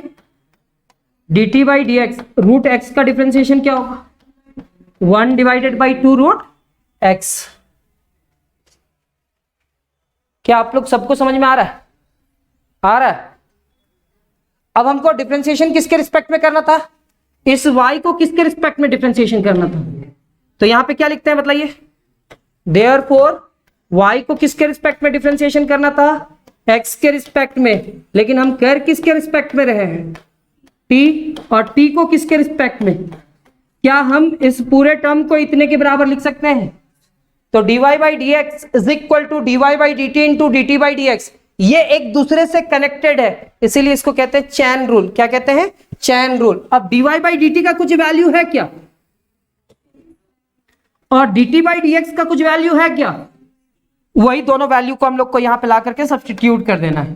D x. Root X का differentiation क्या होगा, 1 डिवाइडेड बाई 2 रूट एक्स। क्या आप लोग सबको समझ में आ रहा है, आ रहा है? अब हमको डिफरेंशिएशन किसके रिस्पेक्ट में करना था, इस y को किसके रिस्पेक्ट में डिफरेंशिएशन करना था। तो यहां पे क्या लिखते हैं बताइए, देयरफॉर y को किसके रिस्पेक्ट में डिफरेंशिएशन करना था, x के रिस्पेक्ट में। लेकिन हम कर किसके रिस्पेक्ट में रहे हैं, t, और t को किसके रिस्पेक्ट में। क्या हम इस पूरे टर्म को इतने के बराबर लिख सकते हैं, तो dy by D x is equal to D Y by D T into D T by D X. ये एक दूसरे से कनेक्टेड है, इसीलिए इसको कहते हैं चैन रूल। क्या कहते हैं, चैन रूल। अब dy बाई डी टी का कुछ वैल्यू है क्या, और D T by D x का कुछ वैल्यू है क्या, वही दोनों वैल्यू को हम लोग को यहां पे ला करके सब्स्टिट्यूट कर देना है।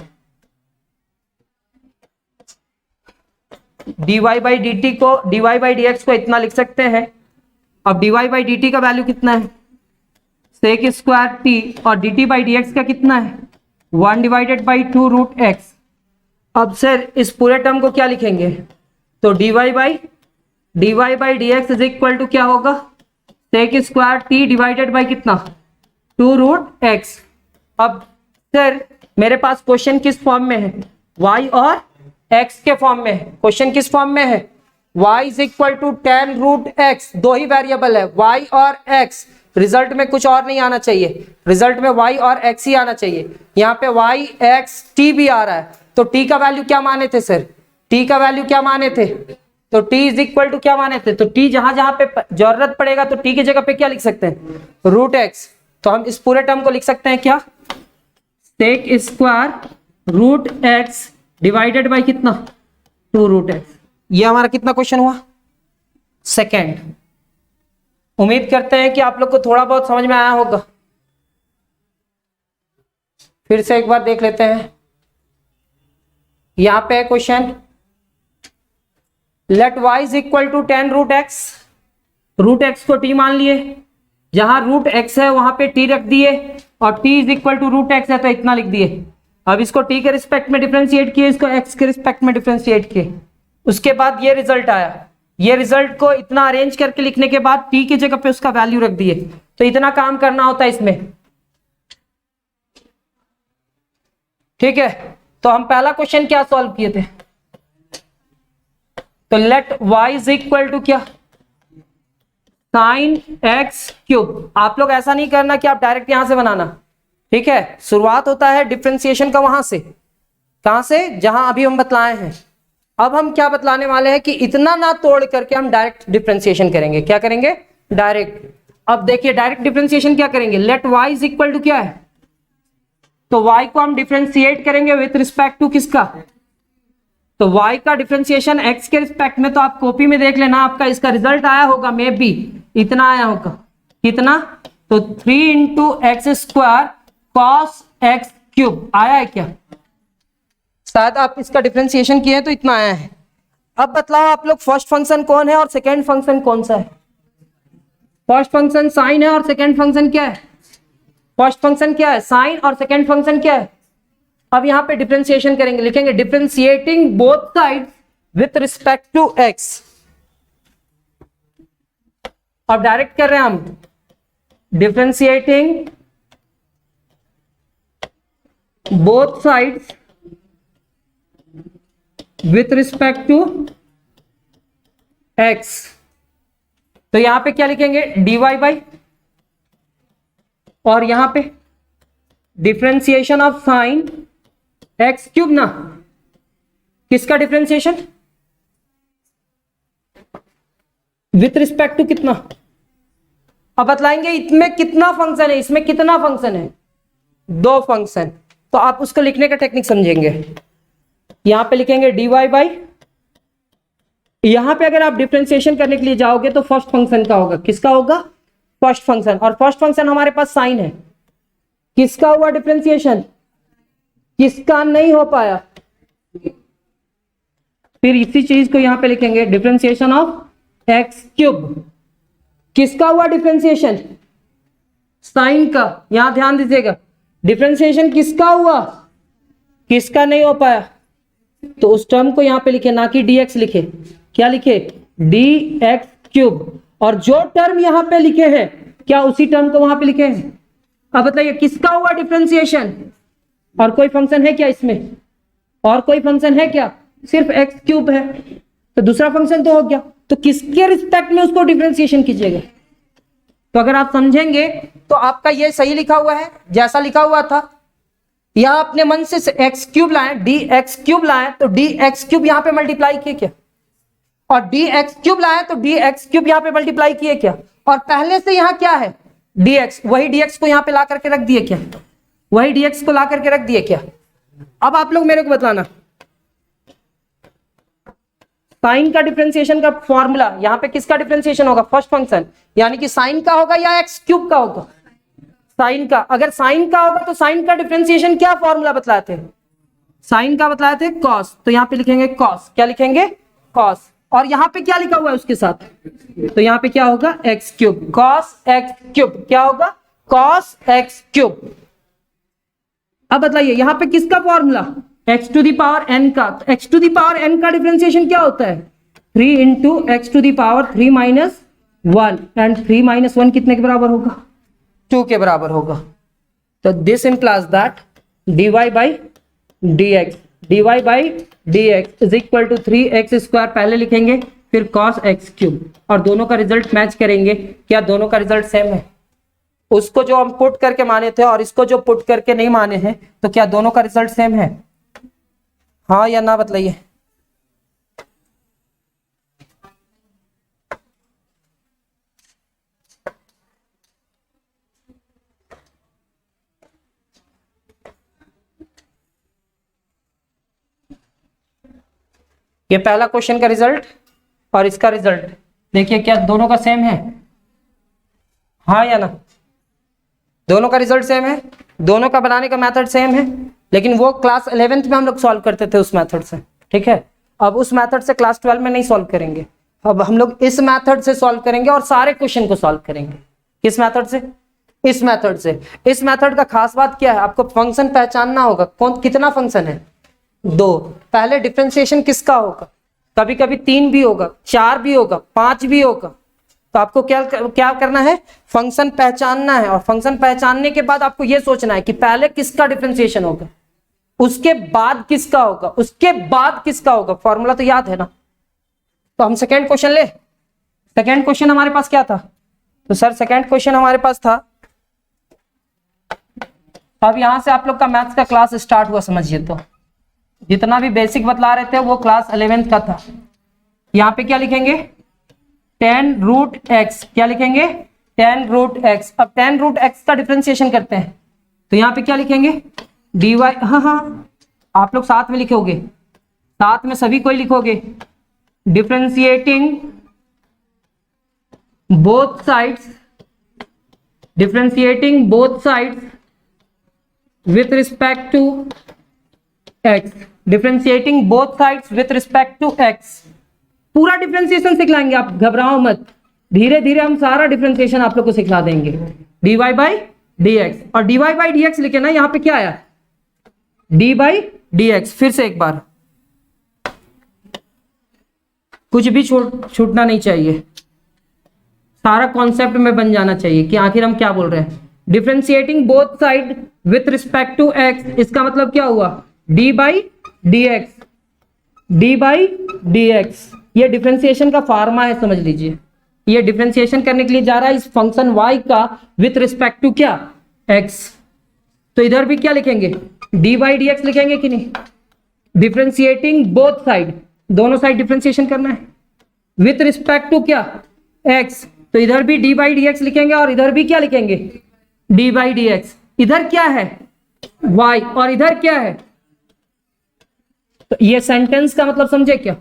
dy बाई डी टी को, dy बाई डी एक्स को इतना लिख सकते हैं। अब dy बाई डी टी का वैल्यू कितना है, सेक स्क्वायर टी, और D T by D x का कितना है, 1 डिवाइडेड बाई 2 रूट एक्स। अब सर इस पूरे टर्म को क्या लिखेंगे, तो dy by D x is equal to क्या होगा, sec square T divided by कितना, 2 रूट एक्स। अब सर मेरे पास क्वेश्चन किस फॉर्म में है, y और x के फॉर्म में है। क्वेश्चन किस फॉर्म में है, y is equal to 10 root x, दो ही वेरिएबल है y और x। रिजल्ट में कुछ और नहीं आना चाहिए, रिजल्ट में y और x ही आना चाहिए। यहाँ पे y x t भी आ रहा है, तो t का वैल्यू क्या माने थे सर, t का वैल्यू क्या माने थे, तो t इज इक्वल टू क्या माने थे, तो t जहां जहां पे जरूरत पड़ेगा तो t की जगह पे क्या लिख सकते हैं, रूट x। तो हम इस पूरे टर्म को लिख सकते हैं क्या, sec square root x divided by कितना, 2 रूट x। ये हमारा कितना क्वेश्चन हुआ, सेकेंड। उम्मीद करते हैं कि आप लोग को थोड़ा बहुत समझ में आया होगा। फिर से एक बार देख लेते हैं, यहां पे question, let y is equal to 10 root x. Root x को t मान लिए, जहां रूट x है वहां पे t रख दिए, और t is equal to root X है तो इतना लिख दिए। अब इसको t के रिस्पेक्ट में डिफरेंशिएट किए, इसको x के रिस्पेक्ट में डिफरेंशिएट किए। उसके बाद ये रिजल्ट आया, ये रिजल्ट को इतना अरेंज करके लिखने के बाद t की जगह पे उसका वैल्यू रख दिए। तो इतना काम करना होता है इसमें, ठीक है। तो हम पहला क्वेश्चन क्या सॉल्व किए थे, तो let y is equal to क्या, साइन x क्यूब। आप लोग ऐसा नहीं करना कि आप डायरेक्ट यहां से बनाना, ठीक है। शुरुआत होता है डिफरेंशिएशन का वहां से, कहां से, जहां अभी हम बतलाए हैं। अब हम क्या बतलाने वाले हैं कि इतना ना तोड़ करके हम डायरेक्ट डिफरेंशिएशन करेंगे। क्या करेंगे, डायरेक्ट। अब देखिए डायरेक्ट डिफरेंशिएशन क्या करेंगे, let y is equal to क्या है, तो y को हम डिफरेंशिएट करेंगे विथ रिस्पेक्ट टू किसका, तो y का डिफरेंशिएशन x के रिस्पेक्ट में। तो आप कॉपी में देख लेना, आपका इसका रिजल्ट आया होगा, मे बी इतना आया होगा, कितना, तो 3 into x square cos X cube आया है क्या, शायद आप इसका डिफरेंशिएशन किए तो इतना आया है। अब बतलाओ आप लोग, फर्स्ट फंक्शन कौन है और सेकेंड फंक्शन कौन सा है। फर्स्ट फंक्शन साइन है और सेकेंड फंक्शन क्या है, फर्स्ट फंक्शन क्या है, साइन, और सेकेंड फंक्शन क्या है। अब यहां पे डिफरेंशिएशन करेंगे, लिखेंगे differentiating both side with respect to X. अब डायरेक्ट कर रहे हैं हम, differentiating both sides with respect to x. तो यहां पे क्या लिखेंगे, dy बाई, और यहां पे differentiation of sine x cube ना, किसका डिफरेंशिएशन, विथ रिस्पेक्ट टू कितना। अब बतलाएंगे इसमें कितना फंक्शन है, इसमें कितना फंक्शन है, 2 फंक्शन। तो आप उसको लिखने का टेक्निक समझेंगे। यहां पे लिखेंगे dy बाई, यहां पे अगर आप डिफरेंशिएशन करने के लिए जाओगे तो फर्स्ट फंक्शन का होगा, किसका होगा, फर्स्ट फंक्शन, और फर्स्ट फंक्शन हमारे पास साइन है, किसका हुआ डिफरेंशिएशन, किसका नहीं हो पाया। फिर इसी चीज को यहां पे लिखेंगे डिफरेंशिएशन ऑफ एक्स क्यूब, किसका हुआ डिफरेंशिएशन, साइन का। यहां ध्यान दीजिएगा, डिफरेंशिएशन किसका हुआ, किसका नहीं हो पाया, तो उस टर्म को यहां पे लिखे, ना कि dx लिखे, क्या लिखे, dx क्यूब, और जो टर्म यहां पे लिखे हैं क्या उसी टर्म को वहां पे लिखे हैं। अब बताइए किसका हुआ डिफरेंशिएशन, और कोई फंक्शन है क्या इसमें, और कोई फंक्शन है क्या, सिर्फ एक्स क्यूब है, तो दूसरा फंक्शन तो हो गया, तो किसके रिस्पेक्ट में उसको डिफरेंशिएशन कीजिएगा। तो अगर आप समझेंगे तो आपका ये सही लिखा हुआ है, जैसा लिखा हुआ था। यहां अपने मन से एक्स क्यूब लाए, डी एक्स क्यूब लाए, तो डी एक्स क्यूब यहां पे मल्टीप्लाई किए क्या, और डी एक्स क्यूब लाए तो डी एक्स क्यूब यहां पे मल्टीप्लाई किए क्या, और पहले से यहां क्या है dx, वही dx को यहां पे ला करके रख दिए क्या, वही dx को ला करके रख दिए क्या। अब आप लोग मेरे को बताना, साइन का डिफरेंशिएशन का फॉर्मूला, यहां पे किसका डिफरेंशिएशन होगा, फर्स्ट फंक्शन, यानी कि साइन का होगा या एक्स क्यूब का होगा, साइन का। अगर साइन का होगा तो साइन का डिफरेंशिएशन क्या फॉर्मूला बतलाए थे, साइन का बतलाए थे कॉस, तो यहां पे लिखेंगे कॉस, क्या लिखेंगे, कॉस, और यहां पे क्या लिखा हुआ है उसके साथ, तो यहां पे क्या होगा x cube, cos X cube, क्या होगा, कॉस एक्स क्यूब। अब बताइए यहां पे किसका formula, x to the power n का, तो x to the power n का डिफरेंशिएशन क्या होता है, 3 into x to the power 3 minus 1, and 3 minus 1 कितने के बराबर होगा, 2 के बराबर होगा। तो this implies that dy by dx, dy by dx is equal to 3x square पहले लिखेंगे, फिर cos x क्यूब, और दोनों का रिजल्ट मैच करेंगे, क्या दोनों का रिजल्ट सेम है, उसको जो हम पुट करके माने थे और इसको जो पुट करके नहीं माने हैं, तो क्या दोनों का रिजल्ट सेम है, हाँ या ना बतलाइए। ये पहला क्वेश्चन का रिजल्ट और इसका रिजल्ट देखिए, क्या दोनों का सेम है, हाँ या ना, दोनों का रिजल्ट सेम है, दोनों का बनाने का मेथड सेम है, लेकिन वो क्लास 11th में हम लोग सॉल्व करते थे उस मेथड से, ठीक है। अब उस मेथड से क्लास 12 में नहीं सॉल्व करेंगे, अब हम लोग इस मेथड से सॉल्व करेंगे और सारे क्वेश्चन को सॉल्व करेंगे। किस मेथड से, इस मेथड से। इस मेथड का खास बात क्या है, आपको फंक्शन पहचानना होगा, कौन कितना फंक्शन है, 2। पहले डिफरेंशिएशन किसका होगा, कभी कभी 3 भी होगा, 4 भी होगा, 5 भी होगा, तो आपको क्या करना है, फंक्शन पहचानना है, और फंक्शन पहचानने के बाद आपको यह सोचना है कि पहले किसका डिफरेंशिएशन होगा, उसके बाद किसका होगा, उसके बाद किसका होगा, फॉर्मूला तो याद है ना। तो हम सेकेंड क्वेश्चन ले, सेकेंड क्वेश्चन हमारे पास क्या था, तो सर सेकेंड क्वेश्चन हमारे पास था, अब यहां से आप लोग का मैथ्स का क्लास स्टार्ट हुआ, समझिए। तो जितना भी बेसिक बतला रहे थे वो क्लास 11th का था। यहाँ पे क्या लिखेंगे, tan रूट एक्स, क्या लिखेंगे, tan रूट एक्स। अब tan रूट एक्स का डिफरेंशिएशन करते हैं, तो यहाँ पे क्या लिखेंगे, dy, हाँ आप लोग साथ में लिखोगे, साथ में सभी कोई लिखोगे, differentiating both sides, differentiating both sides with respect to x, differentiating both sides with respect to x। पूरा डिफरेंशिएशन सिखलाएंगे, आप घबराओ मत, धीरे धीरे हम सारा डिफरेंशिएशन आप लोग को सिखला देंगे। dy बाई dx, और dy बाई dx लिखे ना, यहाँ पे क्या आया, d बाई dx। फिर से एक बार, कुछ भी छूटना नहीं चाहिए, सारा कॉन्सेप्ट में बन जाना चाहिए कि आखिर हम क्या बोल रहे हैं। Differentiating both side with respect to X, इसका मतलब क्या हुआ, d by dx, d by dx। ये डिफरेंशिएशन का फार्मा है, समझ लीजिए। ये डिफरेंशिएशन करने के लिए जा रहा है इस फंक्शन y का विथ रिस्पेक्ट टू क्या, x। तो इधर भी क्या लिखेंगे, d बाई dx लिखेंगे कि नहीं, डिफरेंशिएटिंग बोथ साइड, दोनों साइड डिफरेंशिएशन करना है, विथ रिस्पेक्ट टू क्या, x। तो इधर भी d बाई dx लिखेंगे और इधर भी क्या लिखेंगे, d बाई dx। इधर क्या है, y, और इधर क्या है, तो ये सेंटेंस का मतलब समझे क्या,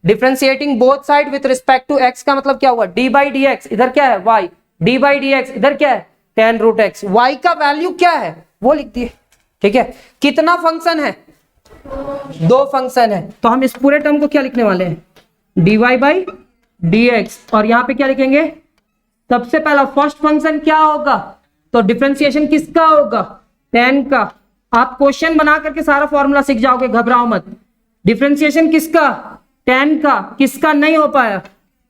differentiating both side with respect to x का मतलब क्या हुआ, d बाई डी एक्स, इधर क्या है y, d by D x, इधर क्या है tan रूट x, y का वैल्यू क्या है वो लिख दिए। ठीक है, कितना फंक्शन है, दो फंक्शन है, तो हम इस पूरे टर्म को क्या लिखने वाले हैं, dy बाई डी एक्स, और यहां पे क्या लिखेंगे, सबसे पहला फर्स्ट फंक्शन क्या होगा, तो डिफरेंशिएशन किसका होगा, tan का। आप क्वेश्चन बना करके सारा फॉर्मूला सीख जाओगे, घबराओ मत। डिफरेंशिएशन किसका, tan का, किसका नहीं हो पाया,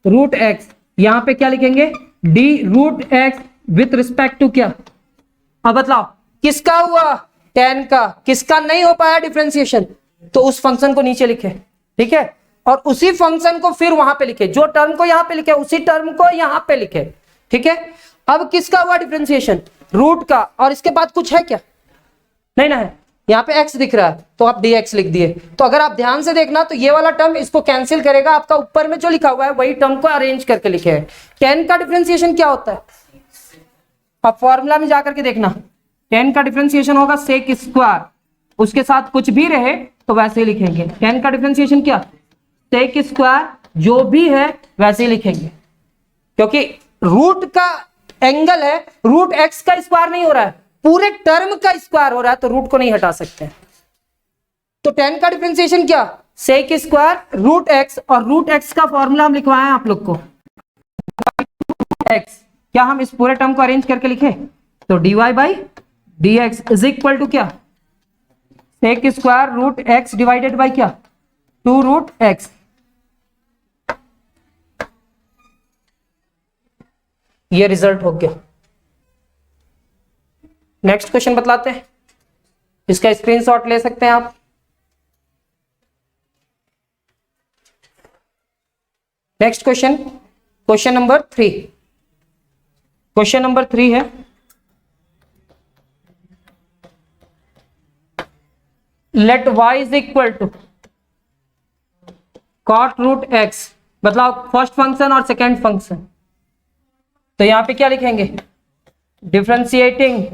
रूट एक्स, यहां पे क्या लिखेंगे, d root X with respect to क्या, अब बताओ किसका हुआ, tan का, किसका नहीं हो पाया डिफरेंशिएशन, तो उस फंक्शन को नीचे लिखे। ठीक है, और उसी फंक्शन को फिर वहां पे लिखे, जो टर्म को यहां पे लिखे उसी टर्म को यहां पे लिखे। ठीक है, अब किसका हुआ डिफरेंशिएशन, रूट का, और इसके बाद कुछ है क्या, नहीं ना है, यहाँ पे x दिख रहा है तो आप dx लिख दिए। तो अगर आप ध्यान से देखना तो ये वाला टर्म इसको कैंसिल करेगा, आपका ऊपर में जो लिखा हुआ है वही टर्म को अरेंज करके लिखे है। tan का डिफरेंशिएशन क्या होता है, आप फॉर्मूला में जाकर के देखना, tan का डिफरेंशिएशन होगा सेक स्क्वायर, उसके साथ कुछ भी रहे तो वैसे ही लिखेंगे। tan का डिफरेंशिएशन क्या, सेक स्क्वायर, जो भी है वैसे ही लिखेंगे, क्योंकि रूट का एंगल है, रूट एक्स का स्क्वायर नहीं हो रहा है, पूरे टर्म का स्क्वायर हो रहा है, तो रूट को नहीं हटा सकते। तो tan का डिफरेंशिएशन क्या, सेक स्क्वायर रूट एक्स, और रूट एक्स का फॉर्मूला हम लिखवाए आप लोग को एक्स, क्या हम इस पूरे टर्म को अरेंज करके लिखे, तो dy by D x is equal to क्या, sec square root x divided by क्या, 2 रूट एक्स। ये रिजल्ट हो गया। नेक्स्ट क्वेश्चन बतलाते हैं, इसका स्क्रीनशॉट ले सकते हैं आप। Next question, question number 3, question number 3 है, let y is equal to cot root X, मतलब फर्स्ट फंक्शन और सेकेंड फंक्शन, तो यहां पे क्या लिखेंगे, differentiating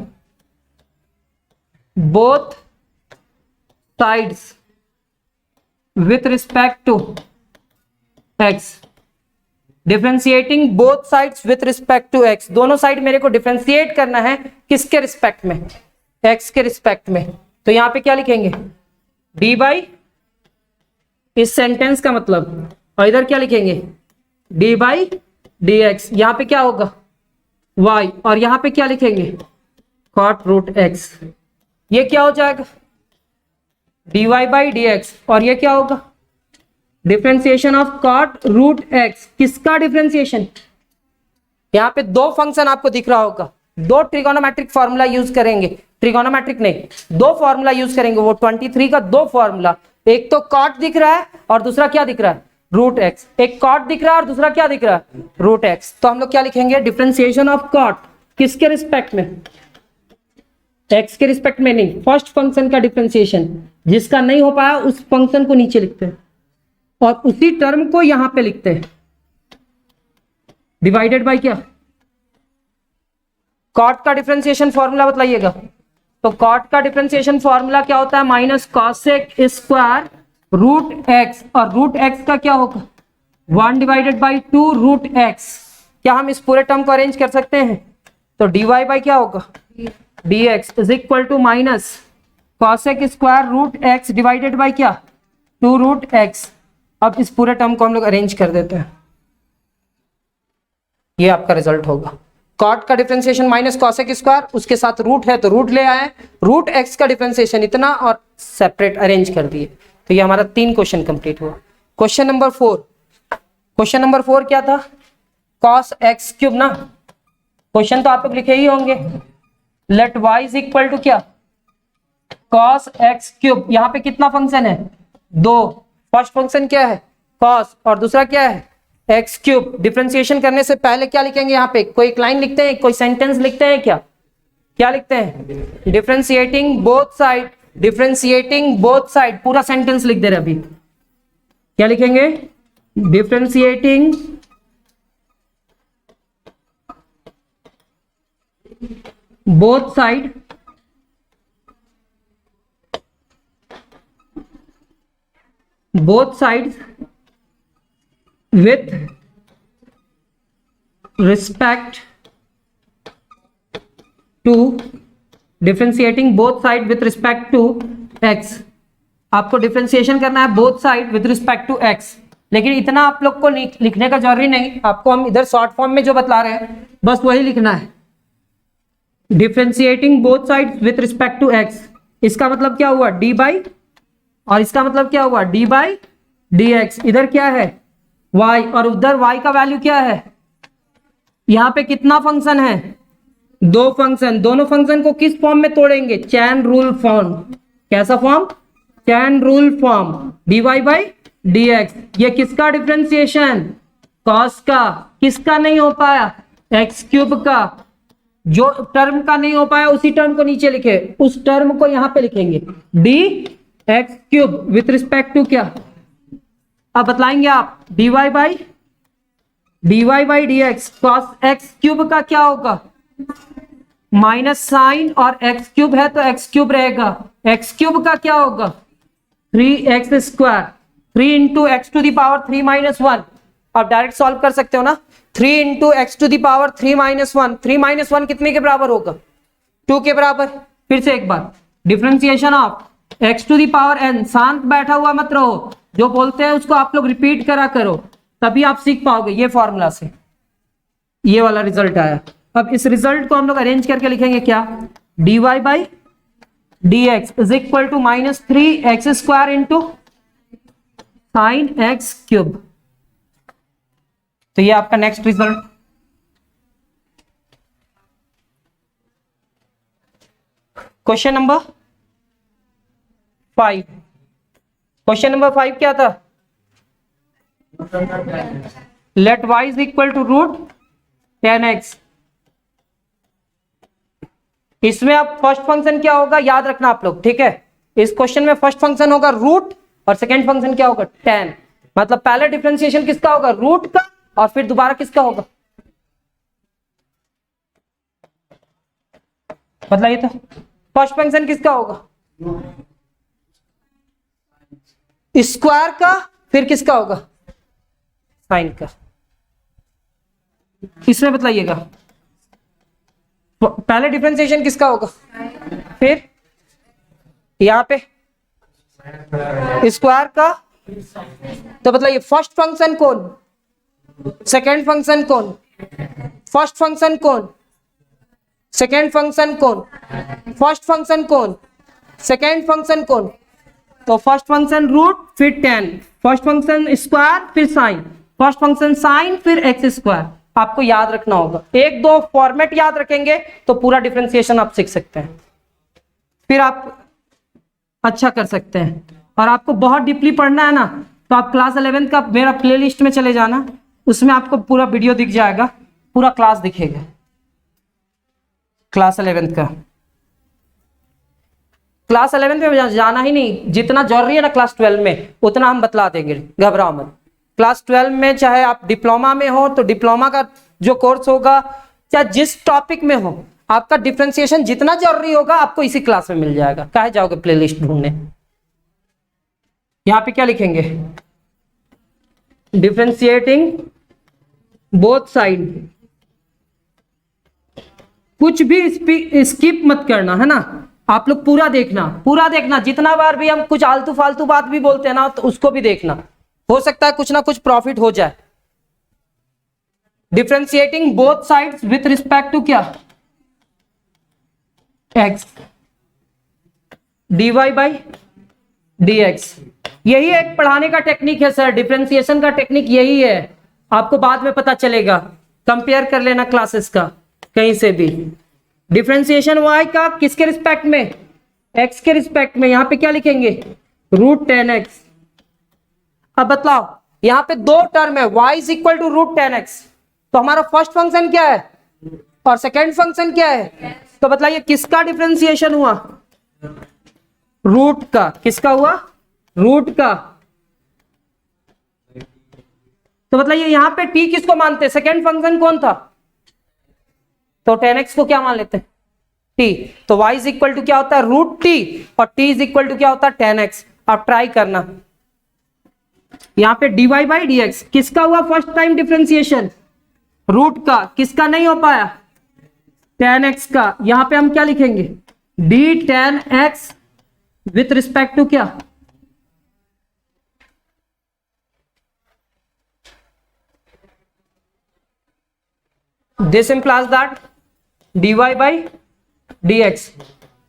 both sides with respect to x, differentiating both sides with respect to x, दोनों side मेरे को डिफरेंशिएट करना है, किसके रिस्पेक्ट में, x के रिस्पेक्ट में। तो यहां पे क्या लिखेंगे, d बाई, इस सेंटेंस का मतलब, और इधर क्या लिखेंगे, d बाई डी एक्स, यहां पे क्या होगा y, और यहां पे क्या लिखेंगे, कॉट रूट x, ये क्या हो जाएगा, dy बाई डी एक्स, और ये क्या होगा, differentiation of cot root x, किसका डिफरेंशिएशन, यहां पे दो फंक्शन आपको दिख रहा होगा, दो ट्रिगोनोमेट्रिक फॉर्मूला यूज करेंगे, ट्रिगोनोमेट्रिक नहीं, दो फॉर्मूला यूज करेंगे, वो 23 का दो फॉर्मूला, एक तो कॉट दिख रहा है और दूसरा क्या दिख रहा है, रूट एक्स, एक कॉट दिख रहा है और दूसरा क्या दिख रहा है, रूट एक्स। तो हम लोग क्या लिखेंगे, डिफरेंशिएशन ऑफ कॉट, किसके रिस्पेक्ट में, एक्स के रिस्पेक्ट में नहीं, फर्स्ट फंक्शन का डिफरेंशिएशन, जिसका नहीं हो पाया उस फंक्शन को नीचे लिखते हैं और उसी टर्म को यहां पे लिखते हैं, डिवाइडेड बाय क्या, कॉट का डिफरेंशिएशन फॉर्मूला बतलाइएगा। तो कॉट का डिफरेंशिएशन फॉर्मूला क्या होता है, minus cosec square root X, और रूट एक्स का क्या होगा, 1 डिवाइडेड बाई 2 रूट एक्स। क्या हम इस पूरे टर्म को अरेंज कर सकते हैं, तो dy बाई क्या होगा, dx is equal to minus cosec square root x divided by क्या, 2 रूट एक्स। अब इस पूरे टर्म को हम लोग अरेंज कर देते हैं, ये आपका रिजल्ट होगा। कॉट का डिफरेंशिएशन माइनस कॉसेक स्क्वायर, उसके साथ रूट है तो रूट ले आए, रूट एक्स का डिफरेंशिएशन इतना और सेपरेट अरेंज कर दिए। तो ये हमारा 3 क्वेश्चन कंप्लीट हुआ। क्वेश्चन नंबर 4, क्वेश्चन नंबर 4 क्या था, कॉस एक्स क्यूब ना, क्वेश्चन तो आप लोग लिखे ही होंगे, let y is equal to क्या, कॉस एक्स क्यूब। यहाँ पे कितना फंक्शन है, 2, फर्स्ट फंक्शन क्या है कॉस और दूसरा क्या है एक्स क्यूब। डिफरेंशिएशन करने से पहले क्या लिखेंगे, यहाँ पे कोई एक लाइन लिखते हैं, कोई सेंटेंस लिखते हैं, क्या क्या लिखते हैं, differentiating both side, differentiating both side, पूरा सेंटेंस लिख दे रहे अभी, क्या लिखेंगे, differentiating both side both sides with respect to, differentiating both side with respect to X. आपको डिफरेंशिएशन करना है both side with respect to X, लेकिन इतना आप लोग को लिखने का जरूरी नहीं, आपको हम इधर शॉर्ट फॉर्म में जो बतला रहे हैं बस वही लिखना है। Differentiating both side with respect to X, इसका मतलब क्या हुआ डी बाई, और इसका मतलब क्या हुआ डी बाई डी एक्स। इधर क्या है y, और उधर y का वैल्यू क्या है। यहां पे कितना फंक्शन है, दो फंक्शन, दोनों फंक्शन को किस फॉर्म में तोड़ेंगे, चैन रूल फॉर्म। कैसा form, chain rule form, dy by dx। ये किसका डिफरेंशिएशन, cos का, किसका नहीं हो पाया, एक्स क्यूब का। जो टर्म का नहीं हो पाया उसी टर्म को नीचे लिखे, उस टर्म को यहां पे लिखेंगे D X cube with respect to क्या, अब बतलाएंगे आप dy by D X. Cos X cube का क्या होगा, माइनस साइन, और एक्स क्यूब है तो एक्स क्यूब रहेगा, एक्स क्यूब का क्या होगा 3x square, 3 into x to the power 3 minus 1। आप डायरेक्ट सॉल्व कर सकते हो ना, 3 into x to the power 3 minus 1, 3 minus 1 कितने के बराबर होगा, 2 के बराबर। फिर से एक बार, differentiation of x to the power n, शांत बैठा हुआ मत रहो, जो बोलते हैं उसको आप लोग रिपीट करा करो, तभी आप सीख पाओगे। ये फॉर्मूला से ये वाला रिजल्ट आया। अब इस रिजल्ट को हम लोग अरेंज करके लिखेंगे क्या, dy by D x is equal to minus 3x square into sine x cube. तो ये आपका next result. Question number 5, question number 5 क्या था, let y is equal to root 10x। इसमें अब फर्स्ट फंक्शन क्या होगा याद रखना आप लोग, ठीक है। इस क्वेश्चन में फर्स्ट फंक्शन होगा रूट और सेकंड फंक्शन क्या होगा 10। मतलब पहले डिफरेंशिएशन किसका होगा, रूट का, और फिर दोबारा किसका होगा, मतलब ये तो फर्स्ट फंक्शन किसका होगा, स्क्वायर का, फिर किसका होगा साइन का। इसमें बताइएगा पहले डिफरेंशिएशन किसका होगा, फिर यहां पे स्क्वायर का, तो बताइए फर्स्ट फंक्शन कौन, सेकेंड फंक्शन कौन, फर्स्ट फंक्शन कौन, सेकेंड फंक्शन कौन, फर्स्ट फंक्शन कौन, सेकेंड फंक्शन कौन। तो फर्स्ट फंक्शन रूट फिर 10, फर्स्ट फंक्शन स्क्वायर फिर साइन, फर्स्ट फंक्शन साइन फिर एक्स स्क्वायर। आपको याद रखना होगा, एक दो फॉर्मेट याद रखेंगे तो पूरा डिफरेंशिएशन आप सीख सकते हैं, फिर आप अच्छा कर सकते हैं। और आपको बहुत डीपली पढ़ना है ना, तो आप क्लास 11 का मेरा प्लेलिस्ट में चले जाना, उसमें आपको पूरा वीडियो दिख जाएगा, पूरा क्लास दिखेगा क्लास 11 का। क्लास 11 में जाना ही नहीं, जितना जरूरी है ना क्लास 12 में उतना हम बतला देंगे, घबराओ मत। क्लास 12 में चाहे आप डिप्लोमा में हो तो डिप्लोमा का जो कोर्स होगा, चाहे जिस टॉपिक में हो, आपका डिफरेंशिएशन जितना जरूरी होगा आपको इसी क्लास में मिल जाएगा। कहे जाओगे प्लेलिस्ट ढूंढने, यहां पे क्या लिखेंगे, डिफरेंशिएटिंग बोथ साइड। कुछ भी स्किप मत करना है ना, आप लोग पूरा देखना, पूरा देखना। जितना बार भी हम कुछ आलतू फालतू बात भी बोलते हैं ना, तो उसको भी देखना, हो सकता है कुछ ना कुछ प्रॉफिट हो जाए। Differentiating both sides with respect to क्या, एक्स, dy बाई dx। यही एक पढ़ाने का टेक्निक है सर, डिफरेंशिएशन का टेक्निक यही है। आपको बाद में पता चलेगा, कंपेयर कर लेना क्लासेस का कहीं से भी। डिफरेंशिएशन y का किसके रिस्पेक्ट में, x के रिस्पेक्ट में। यहां पे क्या लिखेंगे, रूट 10x। अब बतलाओ, यहां पे दो टर्म है, y is equal to root 10x, तो हमारा फर्स्ट फंक्शन क्या है और सेकेंड फंक्शन क्या है। तो बतलाइए किसका डिफरेंशिएशन हुआ, रूट का। किसका हुआ, रूट का। तो बताइए यहां पे t किसको मानते हैं, सेकेंड फंक्शन कौन था, तो 10x को क्या मान लेते हैं, t। तो y इज इक्वल टू क्या होता है, रूट t, और t इज इक्वल टू क्या होता है 10x। आप ट्राई करना, यहाँ पे dy बाई डी एक्स किसका हुआ फर्स्ट टाइम डिफ्रेंसिएशन, रूट का, किसका नहीं हो पाया, tan x का। यहां पे हम क्या लिखेंगे, d tan x with respect to क्या, this implies that dy by D x.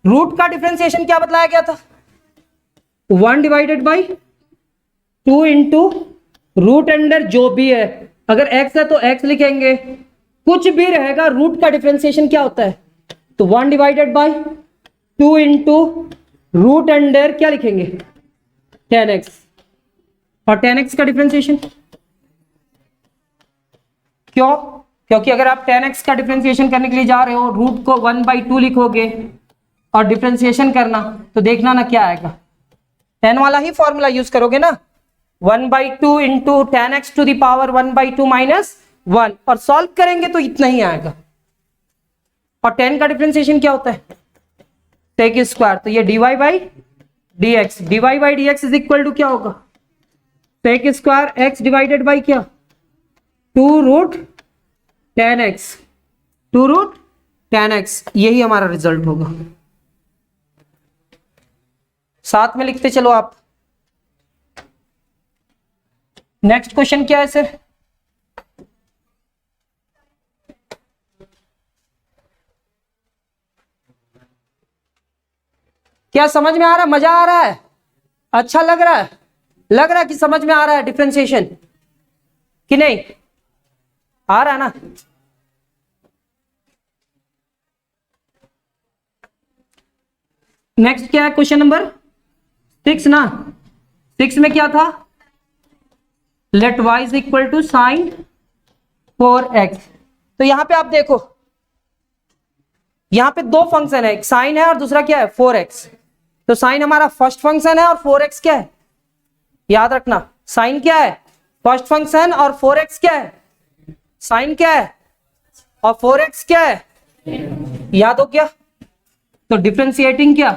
Root का डिफ्रेंसिएशन क्या बतलाया गया था, 1 divided by 2 into root under जो भी है, अगर x है तो x लिखेंगे, कुछ भी रहेगा रूट का डिफरेंशिएशन क्या होता है, तो 1 divided by 2 into root under क्या लिखेंगे, tan x। और tan x का डिफरेंशिएशन क्यों, क्योंकि अगर आप tan x का डिफरेंशिएशन करने के लिए जा रहे हो, रूट को 1/2 लिखोगे और डिफरेंशिएशन करना, तो देखना ना क्या आएगा, tan वाला ही फॉर्मूला यूज करोगे ना, 1/2 into tan x to the power 1/2 minus 1, और सॉल्व करेंगे तो इतना ही आएगा। और tan का डिफरेंशिएशन क्या होता है, sec स्क्वायर, तो ये dy by D X, dy by D x is equal to क्या होगा, sec square x divided by क्या, 2 root tan x, 2 root tan x, यही हमारा रिजल्ट होगा। साथ में लिखते चलो आप। नेक्स्ट क्वेश्चन क्या है सर, क्या समझ में आ रहा है, मजा आ रहा है, अच्छा लग रहा है, लग रहा है कि समझ में आ रहा है डिफरेंशिएशन कि नहीं आ रहा है ना। नेक्स्ट क्या है, क्वेश्चन नंबर 6 ना, 6 में क्या था, let y is equal to sine 4x। तो यहां पे आप देखो, यहां पे दो फंक्शन है, एक साइन है और दूसरा क्या है 4x। तो साइन हमारा फर्स्ट फंक्शन है और 4x क्या है, याद रखना, साइन क्या है फर्स्ट फंक्शन और 4x क्या है, साइन क्या है और 4x क्या है, याद हो क्या। तो डिफरेंशिएटिंग क्या,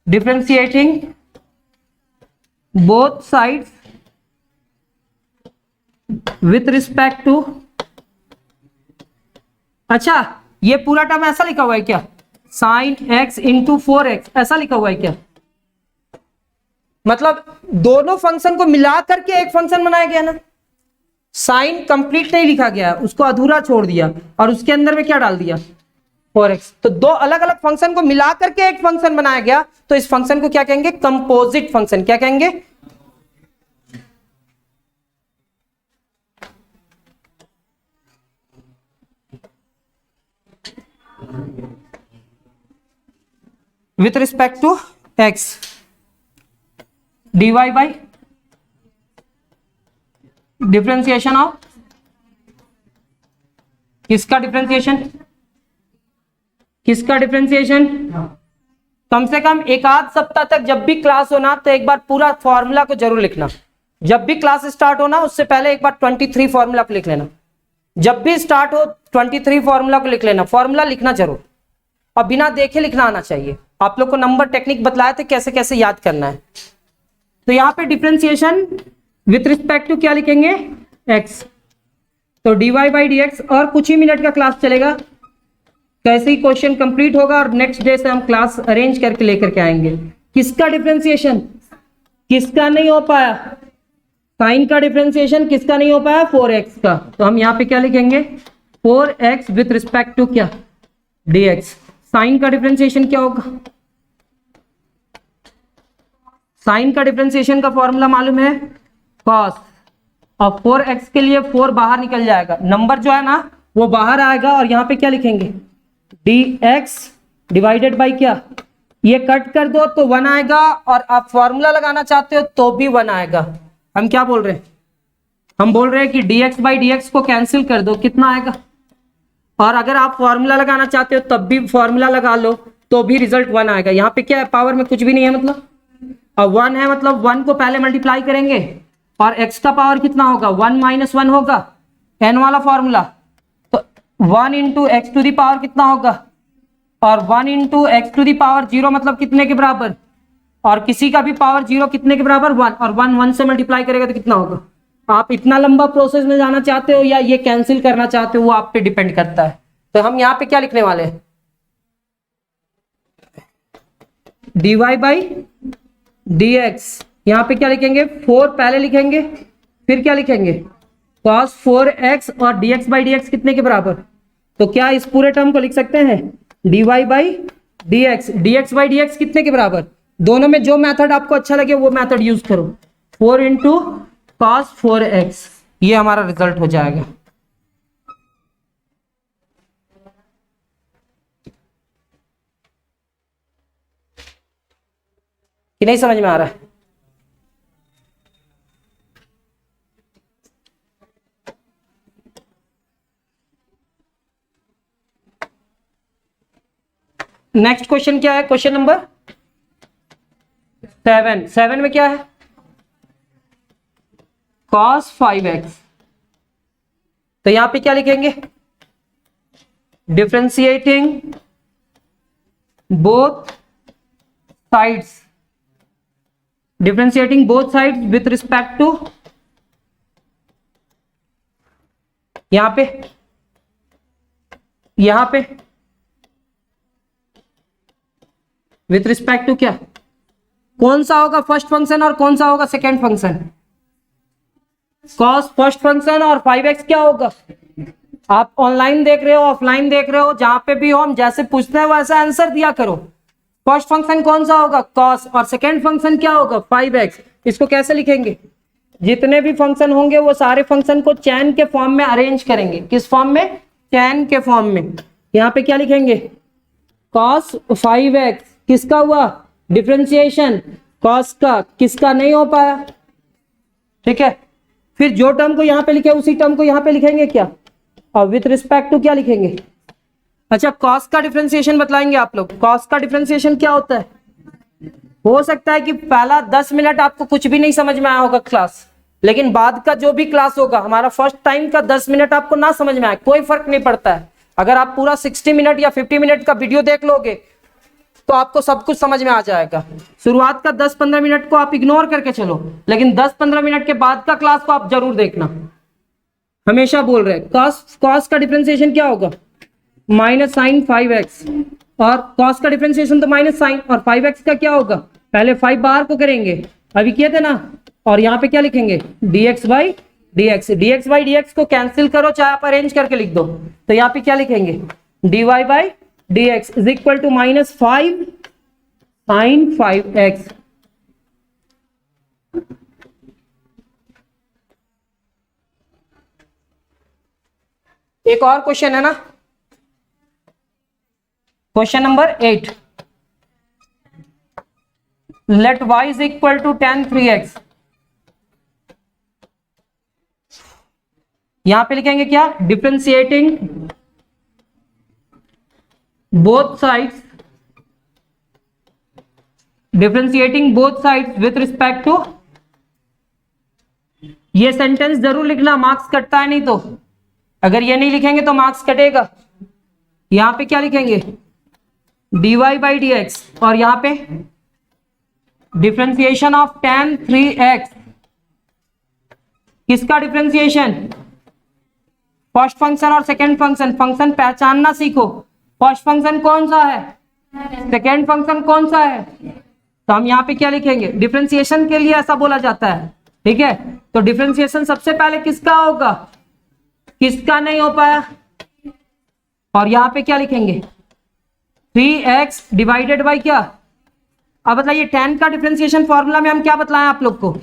differentiating both sides with respect to, अच्छा ये पूरा टर्म ऐसा लिखा हुआ है क्या, साइन x इंटू 4x, ऐसा लिखा हुआ है क्या, मतलब दोनों फंक्शन को मिला करके एक फंक्शन बनाया गया ना, साइन कंप्लीट नहीं लिखा गया, उसको अधूरा छोड़ दिया और उसके अंदर में क्या डाल दिया 4x। तो दो अलग अलग फंक्शन को मिला करके एक फंक्शन बनाया गया, तो इस फंक्शन को क्या कहेंगे, कंपोजिट फंक्शन। क्या कहेंगे, with respect to x, dy by differentiation of किसका डिफरेंशिएशन, किसका डिफरेंशिएशन। कम से कम एक आध सप्ताह तक जब भी क्लास होना तो एक बार पूरा फॉर्मूला को जरूर लिखना, जब भी क्लास स्टार्ट होना उससे पहले एक बार 23 फॉर्मूला को लिख लेना, जब भी स्टार्ट हो 23 फॉर्मूला को लिख लेना, फॉर्मूला लिखना जरूर, और बिना देखे लिखना आना चाहिए। आप लोग को नंबर टेक्निक बतलाए थे कैसे कैसे याद करना है। तो यहाँ पे डिफरेंशिएशन विथ रिस्पेक्ट टू क्या लिखेंगे, x, तो dy बाई डी एक्स, और कुछ ही मिनट का क्लास चलेगा, कैसे ही क्वेश्चन कंप्लीट होगा और नेक्स्ट डे से हम क्लास अरेंज करके लेकर के आएंगे। किसका डिफरेंशिएशन, किसका नहीं हो पाया, साइन का डिफरेंशिएशन किसका नहीं हो पाया, 4x का। तो हम यहाँ पे क्या लिखेंगे, 4x विथ रिस्पेक्ट टू क्या, dx। साइन का डिफरेंशिएशन क्या होगा, साइन का डिफरेंशिएशन का फॉर्मूला मालूम है cos, और 4x के लिए 4 बाहर निकल जाएगा, नंबर जो है ना वो बाहर आएगा, और यहाँ पे क्या लिखेंगे, dx डिवाइडेड बाई क्या, ये कट कर दो तो 1 आएगा, और आप फॉर्मूला लगाना चाहते हो तो भी 1 आएगा। हम क्या बोल रहे हैं, हम बोल रहे हैं कि dx बाई dx को कैंसिल कर दो, कितना आएगा, और अगर आप फॉर्मूला लगाना चाहते हो तब भी फॉर्मूला लगा लो तो भी रिजल्ट 1 आएगा। यहाँ पे क्या है, पावर में कुछ भी नहीं है, मतलब अब 1 है, मतलब 1 को पहले मल्टीप्लाई करेंगे और x का पावर कितना होगा, 1 माइनस 1 होगा, n वाला फॉर्मूला, तो 1 into x to the power कितना होगा, और 1 into x to the power 0 मतलब कितने के बराबर, और किसी का भी पावर 0 कितने के बराबर 1, और 1 से मल्टीप्लाई करेगा तो कितना होगा। आप इतना लंबा प्रोसेस में जाना चाहते हो या ये कैंसिल करना चाहते हो, वो आप पे डिपेंड करता है। तो हम यहाँ पे क्या लिखने वाले हैं, dy बाई dx, यहाँ पे क्या लिखेंगे 4 पहले लिखेंगे, फिर क्या लिखेंगे cos 4x, और dx बाई dx कितने के बराबर। तो क्या इस पूरे टर्म को लिख सकते हैं dy by dx, dx by dx कितने के बराबर। दोनों में जो मेथड आपको अच्छा लगे वो मेथड यूज करो। 4 इंटू cos 4x, ये हमारा रिजल्ट हो जाएगा। कि नहीं समझ में आ रहा है। नेक्स्ट क्वेश्चन क्या है, क्वेश्चन नंबर 7 में क्या है cos 5x। तो यहां पे क्या लिखेंगे, differentiating both sides, differentiating both sides with respect to, यहां पे विथ रिस्पेक्ट टू क्या, कौन सा होगा फर्स्ट फंक्शन और कौन सा होगा second function. cos first function और 5x क्या होगा। आप ऑनलाइन देख रहे हो ऑफलाइन देख रहे हो, जहां पे भी हो हम जैसे पूछते हैं वैसा आंसर दिया करो। फर्स्ट फंक्शन कौन सा होगा cos, और सेकेंड फंक्शन क्या होगा 5x। इसको कैसे लिखेंगे, जितने भी फंक्शन होंगे वो सारे फंक्शन को चैन के फॉर्म में अरेंज करेंगे। किस फॉर्म में, चैन के फॉर्म में। यहाँ पे क्या लिखेंगे cos 5x, किसका हुआ डिफरेंशिएशन, cos का, किसका नहीं हो पाया, ठीक है। फिर जो टर्म को यहाँ पे लिखे उसी टर्म को यहाँ पे लिखेंगे क्या, और विथ रिस्पेक्ट टू क्या लिखेंगे। अच्छा cos का डिफरेंशिएशन बतलाएंगे आप लोग। cos का डिफरेंशिएशन क्या होता है, हो सकता है कि पहला 10 मिनट आपको कुछ भी नहीं समझ में आया होगा क्लास, लेकिन बाद का जो भी क्लास होगा, हमारा फर्स्ट टाइम का 10 मिनट आपको ना समझ में आए कोई फर्क नहीं पड़ता है। अगर आप पूरा 60 मिनट या 50 मिनट का वीडियो देख लोगे तो आपको सब कुछ समझ में आ जाएगा। शुरुआत का 10-15 मिनट को आप इग्नोर करके चलो, लेकिन 10-15 मिनट के बाद का क्लास को आप जरूर देखना। हमेशा बोल रहे हैं cos का डिफरेंशिएशन क्या होगा माइनस साइन 5x, और cos का डिफरेंशिएशन तो माइनस साइन, और 5x का क्या होगा, पहले 5 बाहर को करेंगे, अभी किए थे ना, और यहाँ पे क्या लिखेंगे dx by dx, dx by dx को कैंसिल करो, चाहे आप अरेंज करके लिख दो। तो यहाँ पे क्या लिखेंगे dy by dx is equal to minus 5 sine 5x। एक और क्वेश्चन है ना, question number 8, let y is equal to tan 3x। यहां पे लिखेंगे क्या, differentiating both sides, differentiating both sides with respect to. ये सेंटेंस जरूर लिखना, मार्क्स कटता है नहीं तो, अगर ये नहीं लिखेंगे तो मार्क्स कटेगा। यहां पे क्या लिखेंगे dy बाई dx, और यहां पे डिफरेंशिएशन ऑफ tan 3x, किसका डिफरेंशिएशन, फर्स्ट फंक्शन और सेकेंड फंक्शन। फंक्शन पहचानना सीखो, फर्स्ट फंक्शन कौन सा है, सेकेंड फंक्शन कौन सा है। तो हम यहाँ पे क्या लिखेंगे, डिफरेंशिएशन के लिए ऐसा बोला जाता है, ठीक है। तो डिफरेंशिएशन सबसे पहले किसका होगा, किसका नहीं हो पाया, और यहाँ पे क्या लिखेंगे 3x डिवाइडेड बाई क्या। अब बताइए tan का डिफरेंशिएशन फॉर्मूला में हम क्या बतलाएं आप लोग को,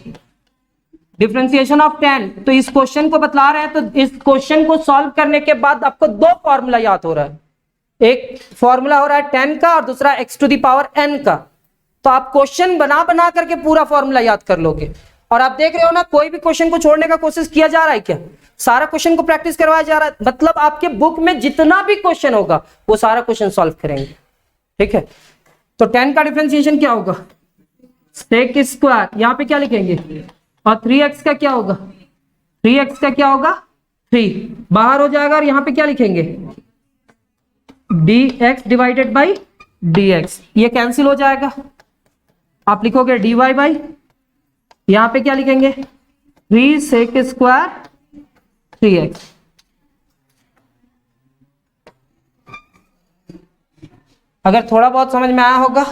डिफरेंशिएशन ऑफ tan। तो इस क्वेश्चन को बतला रहे हैं, तो इस क्वेश्चन को सॉल्व करने के बाद आपको दो फॉर्मूला याद हो रहा है, एक फॉर्मूला हो रहा है tan का और दूसरा x to the power n का। तो आप क्वेश्चन बना बना करके पूरा फॉर्मूला याद कर लोगे। और आप देख रहे हो ना, कोई भी क्वेश्चन को छोड़ने का कोशिश किया जा रहा है क्या, सारा क्वेश्चन को प्रैक्टिस करवाया जा रहा है। मतलब आपके बुक में जितना भी क्वेश्चन होगा वो सारा क्वेश्चन सॉल्व करेंगे, ठीक है। तो tan का डिफरेंशिएशन क्या होगा sec स्क्वायर, यहाँ पे क्या लिखेंगे, और 3x का क्या होगा, 3x का क्या होगा 3 बाहर हो जाएगा, और यहाँ पे क्या लिखेंगे dx डिवाइडेड बाई dx, ये कैंसिल हो जाएगा। आप लिखोगे dy बाई, यहां पे क्या लिखेंगे 3 sec स्क्वायर 3x। अगर थोड़ा बहुत समझ में आया होगा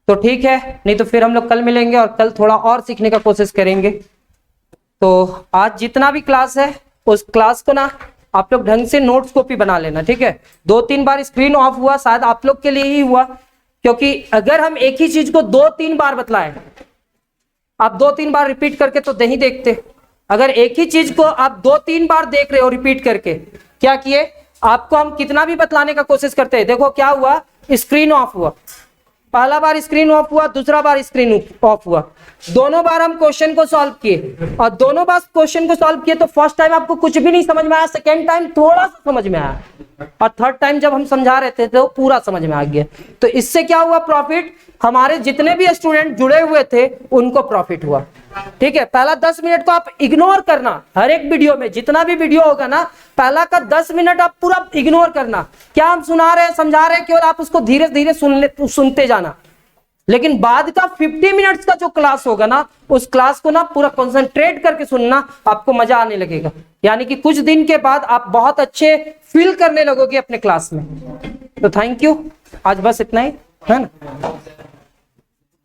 तो ठीक है, नहीं तो फिर हम लोग कल मिलेंगे और कल थोड़ा और सीखने का कोशिश करेंगे। तो आज जितना भी क्लास है उस क्लास को ना आप लोग ढंग से नोट्स कॉपी बना लेना, ठीक है। 2-3 बार स्क्रीन ऑफ हुआ, शायद आप लोग के लिए ही हुआ, क्योंकि अगर हम एक ही चीज को 2-3 बार बतलाएं, आप 2-3 बार रिपीट करके तो नहीं देखते। अगर एक ही चीज को आप 2-3 बार देख रहे हो रिपीट करके, क्या किए, आपको हम कितना भी बतलाने का कोशिश करते हैं, देखो क्या हुआ, स्क्रीन ऑफ हुआ, पहला बार स्क्रीन ऑफ हुआ, दूसरा बार स्क्रीन ऑफ हुआ, दोनों बार हम क्वेश्चन को सॉल्व किए, और दोनों बार क्वेश्चन को सॉल्व किए तो फर्स्ट टाइम आपको कुछ भी नहीं समझ में आया, सेकेंड टाइम थोड़ा सा समझ में आया, और थर्ड टाइम जब हम समझा रहे थे तो पूरा समझ में आ गया। तो इससे क्या हुआ प्रॉफिट, हमारे जितने भी स्टूडेंट जुड़े हुए थे उनको प्रॉफिट हुआ, ठीक है। पहला 10 मिनट को आप इग्नोर करना, हर एक वीडियो में जितना भी वीडियो होगा ना, पहला का 10 मिनट आप पूरा इग्नोर करना, क्या हम सुना रहे हैं समझा रहे हैं, केवल आप उसको धीरे धीरे सुनते जाना। लेकिन बाद का 50 मिनट्स का जो क्लास होगा ना, उस क्लास को ना पूरा कंसंट्रेट करके सुनना, आपको मजा आने लगेगा, यानी कि कुछ दिन के बाद आप बहुत अच्छे फील करने लगोगे अपने क्लास में। तो थैंक यू, आज बस इतना ही है ना।